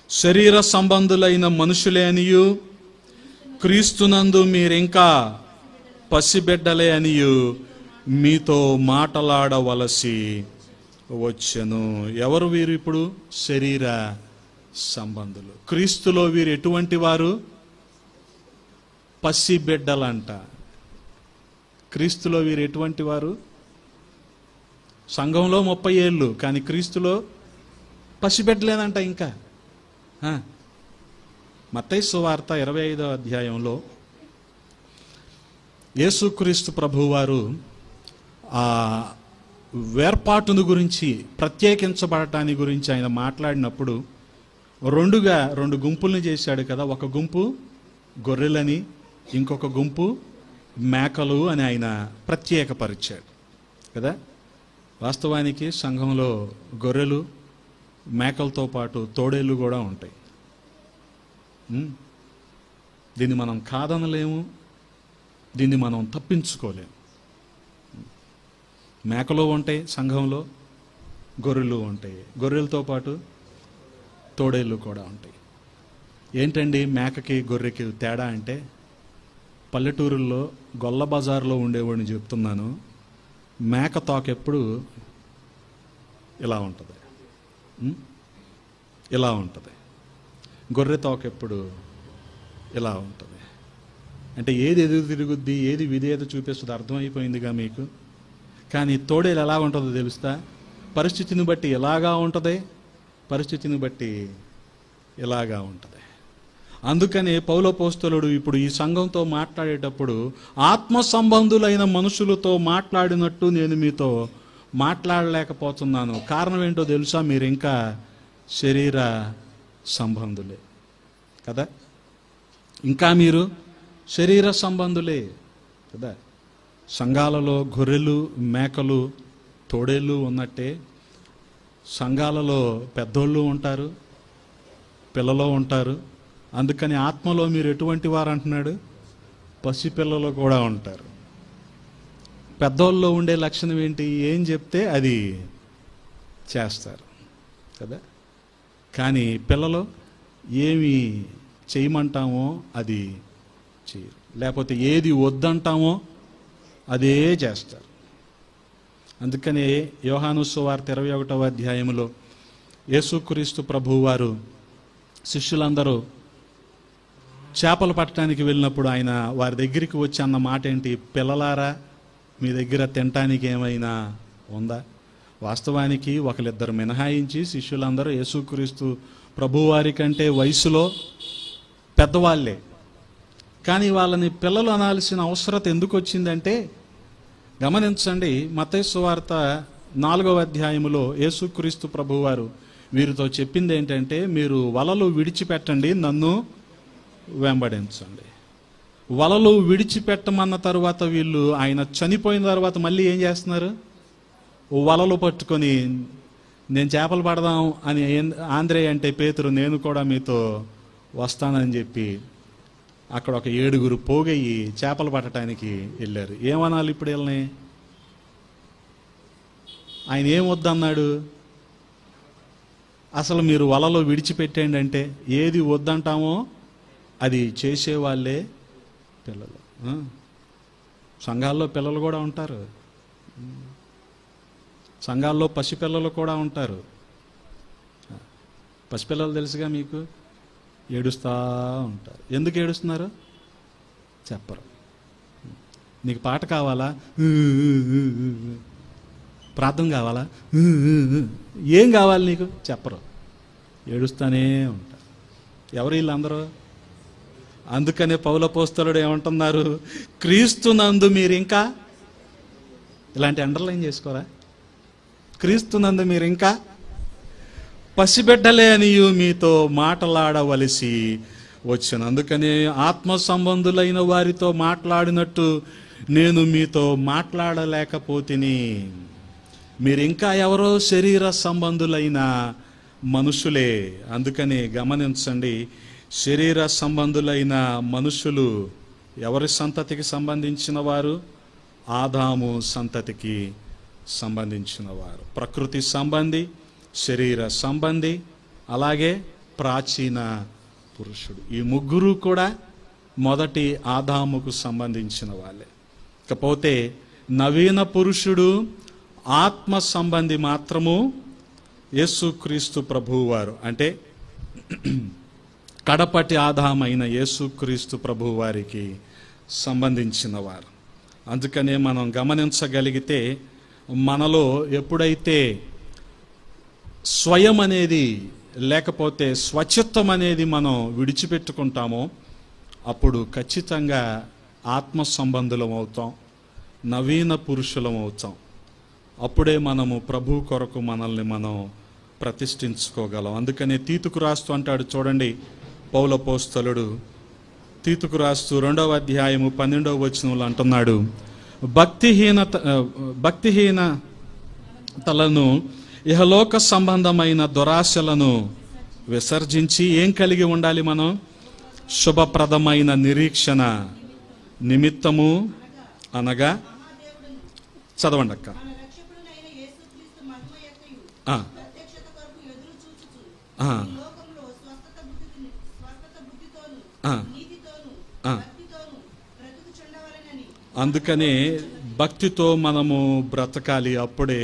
శరీర సంబంధులైన మనుషులే అనియు, క్రీస్తునందు మీరింకా పసిబిడ్డలే అనియు మీతో మాట్లాడవలసి వచ్చెను. ఎవరు వీరు? ఇప్పుడు శరీర సంబంధులు. క్రీస్తులో వీరు ఎటువంటి వారు? పసిబిడ్డలంట. క్రీస్తులో వీరు ఎటువంటి వారు? సంఘంలో 30 ఏళ్ళు, కానీ క్రీస్తులో పసిబిడ్డలేదంట. ఇంకా మత్తయి సువార్త 25వ అధ్యాయంలో యేసుక్రీస్తు ప్రభువారు ఆ వేర్పాటును గురించి, ప్రత్యేకించబడటాన్ని గురించి ఆయన మాట్లాడినప్పుడు రెండు గుంపుల్ని చేశాడు కదా. ఒక గుంపు గొర్రెలని, ఇంకొక గుంపు మేకలు అని ఆయన ప్రత్యేకపరిచాడు కదా. వాస్తవానికి సంఘంలో గొర్రెలు మేకలతో పాటు తోడేళ్ళు కూడా ఉంటాయి. దీన్ని మనం కాదనలేము, దీన్ని మనం తప్పించుకోలేము. మేకలు ఉంటాయి సంఘంలో, గొర్రెలు ఉంటాయి. గొర్రెలతో పాటు తోడేళ్ళు కూడా ఉంటాయి. ఏంటండి మేకకి గొర్రెకి తేడా అంటే? పల్లెటూరుల్లో గొల్ల బజార్లో ఉండేవాడిని చెప్తున్నాను. మేక తోక ఎప్పుడు ఇలా ఉంటుంది, ఇలా ఉంటుంది. గొర్రె తోక ఎప్పుడు ఇలా ఉంటుంది. అంటే ఏది ఎదురు తిరుగుద్ది, ఏది విధేయత చూపిస్తుంది అర్థమైపోయిందిగా మీకు. కానీ తోడేలు ఎలా ఉంటుందో తెలుస్తా? పరిస్థితిని బట్టి ఎలాగా ఉంటుంది, పరిస్థితిని బట్టి ఇలాగా ఉంటుంది. అందుకనే పౌలపోస్తలుడు ఇప్పుడు ఈ సంఘంతో మాట్లాడేటప్పుడు ఆత్మ సంబంధులైన మనుషులతో మాట్లాడినట్టు నేను మీతో మాట్లాడలేకపోతున్నాను. కారణం ఏంటో తెలుసా? మీరు ఇంకా శరీర సంబంధులే కదా, ఇంకా మీరు శరీర సంబంధులే కదా. సంఘాలలో గొర్రెలు, మేకలు, తోడేళ్ళు ఉన్నట్టే సంఘాలలో పెద్దోళ్ళు ఉంటారు, పిల్లలు ఉంటారు, అందుకని ఆత్మలో మీరు ఎటువంటి వారు అంటున్నాడు? పసిపిల్లలు కూడా ఉంటారు. పెద్దోళ్ళలో ఉండే లక్షణం ఏంటి? ఏం చెప్తే అది చేస్తారు కదా. కానీ పిల్లలు ఏమి చేయమంటామో అది చేయరు, లేకపోతే ఏది వద్దంటామో అదే చేస్తారు. అందుకనే యోహాను సువార్త 21వ అధ్యాయంలో యేసుక్రీస్తు ప్రభువారు శిష్యులందరూ చేపలు పట్టడానికి వెళ్ళినప్పుడు ఆయన వారి దగ్గరికి వచ్చి అన్న మాట ఏంటి? పిల్లలారా, మీ దగ్గర తినటానికి ఏమైనా ఉందా? వాస్తవానికి ఒకరిద్దరు మినహాయించి శిష్యులందరూ యేసుక్రీస్తు ప్రభువారి కంటే వయసులో పెద్దవాళ్ళే. కానీ వాళ్ళని పిల్లలు అనాల్సిన అవసరత ఎందుకు వచ్చిందంటే, గమనించండి, మత్తయి సువార్త 4వ అధ్యాయములో యేసుక్రీస్తు ప్రభువారు వీరితో చెప్పింది ఏంటంటే, మీరు వలలు విడిచిపెట్టండి, నన్ను వెంబడించండి. వలలు విడిచిపెట్టమన్న తర్వాత వీళ్ళు ఆయన చనిపోయిన తర్వాత మళ్ళీ ఏం చేస్తున్నారు? వలలు పట్టుకొని నేను చేపలు పడదాం అని ఆంధ్రేయ అంటే పేతురు నేను కూడా మీతో వస్తానని చెప్పి అక్కడ ఒక 7గురు పోగయ్యి చేపలు పట్టడానికి వెళ్ళారు. ఏమనాలి ఇప్పుడు వీళ్ళని? ఆయన ఏం వద్దన్నాడు? అసలు మీరు వలలో విడిచిపెట్టండి అంటే ఏది వద్దంటామో అది చేసేవాళ్ళే పిల్లలు. సంఘాల్లో పిల్లలు కూడా ఉంటారు, సంఘాల్లో పసిపిల్లలు కూడా ఉంటారు. పసిపిల్లలు తెలుసుగా మీకు, ఏడుస్తూ ఉంటారు. ఎందుకు ఏడుస్తున్నారు చెప్పరు. నీకు పాట కావాలా, ప్రార్థన కావాలా, ఏం కావాలి నీకు చెప్పరు, ఏడుస్తూనే ఉంటారు. ఎవరు వీళ్ళందరూ? అందుకనే పౌలపోస్తలుడు ఏమంటున్నారు? క్రీస్తునందు మీరు ఇంకా, ఇలాంటి అండర్లైన్ చేసుకోరా, క్రీస్తునందు మీరు ఇంకా పసిబిడ్డలే అనియు మీతో మాట్లాడవలసి వచ్చాను. అందుకని ఆత్మ సంబంధులైన వారితో మాట్లాడినట్టు నేను మీతో మాట్లాడలేకపోతిని. మీరు ఇంకా ఎవరో శరీర సంబంధులైన మనుషులే. అందుకని గమనించండి, శరీర సంబంధులైన మనుషులు ఎవరి సంతతికి సంబంధించిన వారు? ఆదాము సంతతికి సంబంధించిన వారు. ప్రకృతి సంబంధి, శరీర సంబంధి, అలాగే ప్రాచీన పురుషుడు. ఈ ముగ్గురు కూడా మొదటి ఆదాముకు సంబంధించిన వాళ్ళే. ఇకపోతే నవీన పురుషుడు, ఆత్మ సంబంధి మాత్రము యేసుక్రీస్తు ప్రభువారు, అంటే కడపటి ఆదామైన యేసుక్రీస్తు ప్రభువారికి సంబంధించిన వారు. అందుకనే మనం గమనించగలిగితే మనలో ఎప్పుడైతే స్వయం అనేది లేకపోతే స్వచ్ఛత్వం అనేది మనం విడిచిపెట్టుకుంటామో అప్పుడు ఖచ్చితంగా ఆత్మ సంబంధులం అవుతాం, నవీన పురుషులం అవుతాం. అప్పుడే మనము ప్రభు కొరకు మనల్ని మనం ప్రతిష్ఠించుకోగలం. అందుకనే తీతుకు రాస్తూ అంటాడు చూడండి, పౌలపోస్తలుడు తీతుకు రాస్తూ 2వ అధ్యాయము 12వ వచనంలో అంటున్నాడు, భక్తిహీనతలను ఇహలోక సంబంధమైన దురాశలను విసర్జించి ఏం కలిగి ఉండాలి మనం? శుభప్రదమైన నిరీక్షణ నిమిత్తము, అనగా చదవండి అక్క. అందుకనే భక్తితో మనము బ్రతకాలి. అప్పుడే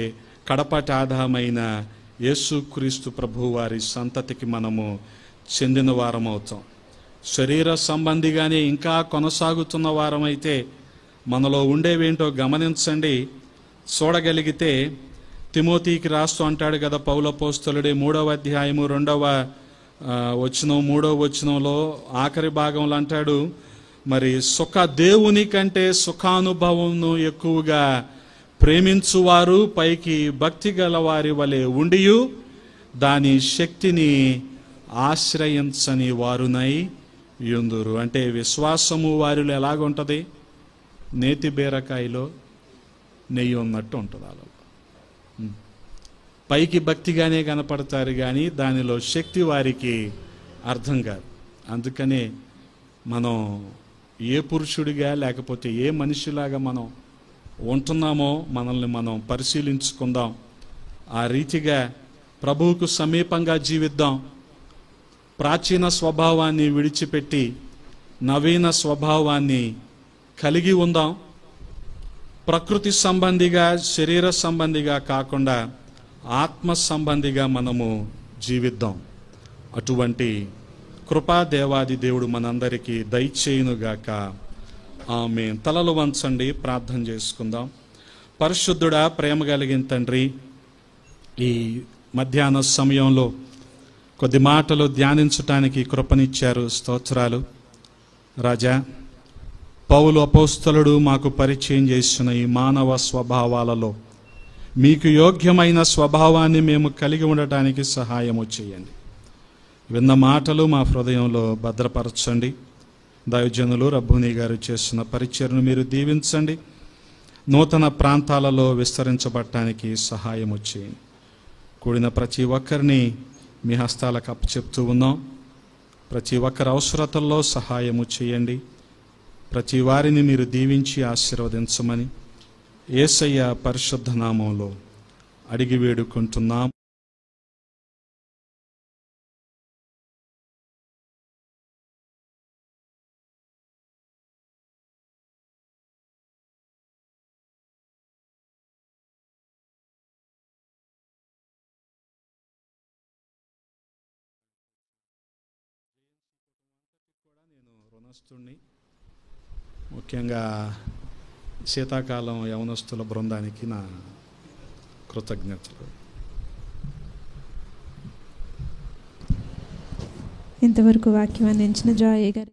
కడపటి ఆధారమైన యేసుక్రీస్తు ప్రభు వారి సంతతికి మనము చెందిన వారం అవుతాం. శరీర సంబంధిగానే ఇంకా కొనసాగుతున్న వారమైతే మనలో ఉండేవేంటో గమనించండి. చూడగలిగితే తిమోతికి రాస్తూ అంటాడు కదా పౌలపోస్తలుడే 3వ అధ్యాయము 2వ వచనం 3వ వచనంలో ఆఖరి భాగంలో అంటాడు, మరి దేవుని కంటే సుఖానుభవంను ఎక్కువగా ప్రేమించువారు పైకి భక్తి గల వారి వలె ఉండియు దాని శక్తిని ఆశ్రయించని వారునై యుందురు. అంటే విశ్వాసము వారిలో ఎలాగుంటుంది? నేతి బీరకాయలో నెయ్యి ఉన్నట్టు ఉంటుంది. అలా పైకి భక్తిగానే కనపడతారు కానీ దానిలో శక్తి వారికి అర్థం కాదు. అందుకనే మనం ఏ పురుషుడిగా లేకపోతే ఏ మనిషిలాగా మనం ఉంటున్నామో మనల్ని మనం పరిశీలించుకుందాం. ఆ రీతిగా ప్రభువుకు సమీపంగా జీవిద్దాం. ప్రాచీన స్వభావాన్ని విడిచిపెట్టి నవీన స్వభావాన్ని కలిగి ఉందాం. ప్రకృతి సంబంధిగా, శరీర సంబంధిగా కాకుండా ఆత్మ సంబంధిగా మనము జీవిద్దాం. అటువంటి కృపా దేవాది దేవుడు మనందరికీ దయచేయునుగాక. ఆమేన్. తలలు వంచండి, ప్రార్థన చేసుకుందాం. పరిశుద్ధుడా, ప్రేమ కలిగిన తండ్రి, ఈ మధ్యాహ్న సమయంలో కొద్ది మాటలు ధ్యానించటానికి కృపనిచ్చారు. స్తోత్రాలు రాజా. పౌలు అపోస్తలుడు మాకు పరిచయం చేసిన ఈ మానవ స్వభావాలలో మీకు యోగ్యమైన స్వభావాన్ని మేము కలిగి ఉండటానికి సహాయము చేయండి. విన్న మాటలు మా హృదయంలో భద్రపరచండి. దైవజనులు రబ్బుని గారు చేసిన పరిచర్ను మీరు దీవించండి. నూతన ప్రాంతాలలో విస్తరించబడటానికి సహాయము చేయండి. కూడిన ప్రతి ఒక్కరిని మీ హస్తాలకు అప్పచెప్తూ ఉన్నాం. ప్రతి ఒక్కరి అవసరతల్లో సహాయము చేయండి. ప్రతి వారిని మీరు దీవించి ఆశీర్వదించమని యేసయ్య పరిశుద్ధ నామంలో అడిగి వేడుకుంటున్నాం. నేను రుణస్తుణ్ణి, ముఖ్యంగా శీతాకాలం యవనస్తుల బృందానికి నా కృతజ్ఞతలు. ఇంతవరకు వాక్యం అందించిన జాయ్ గారు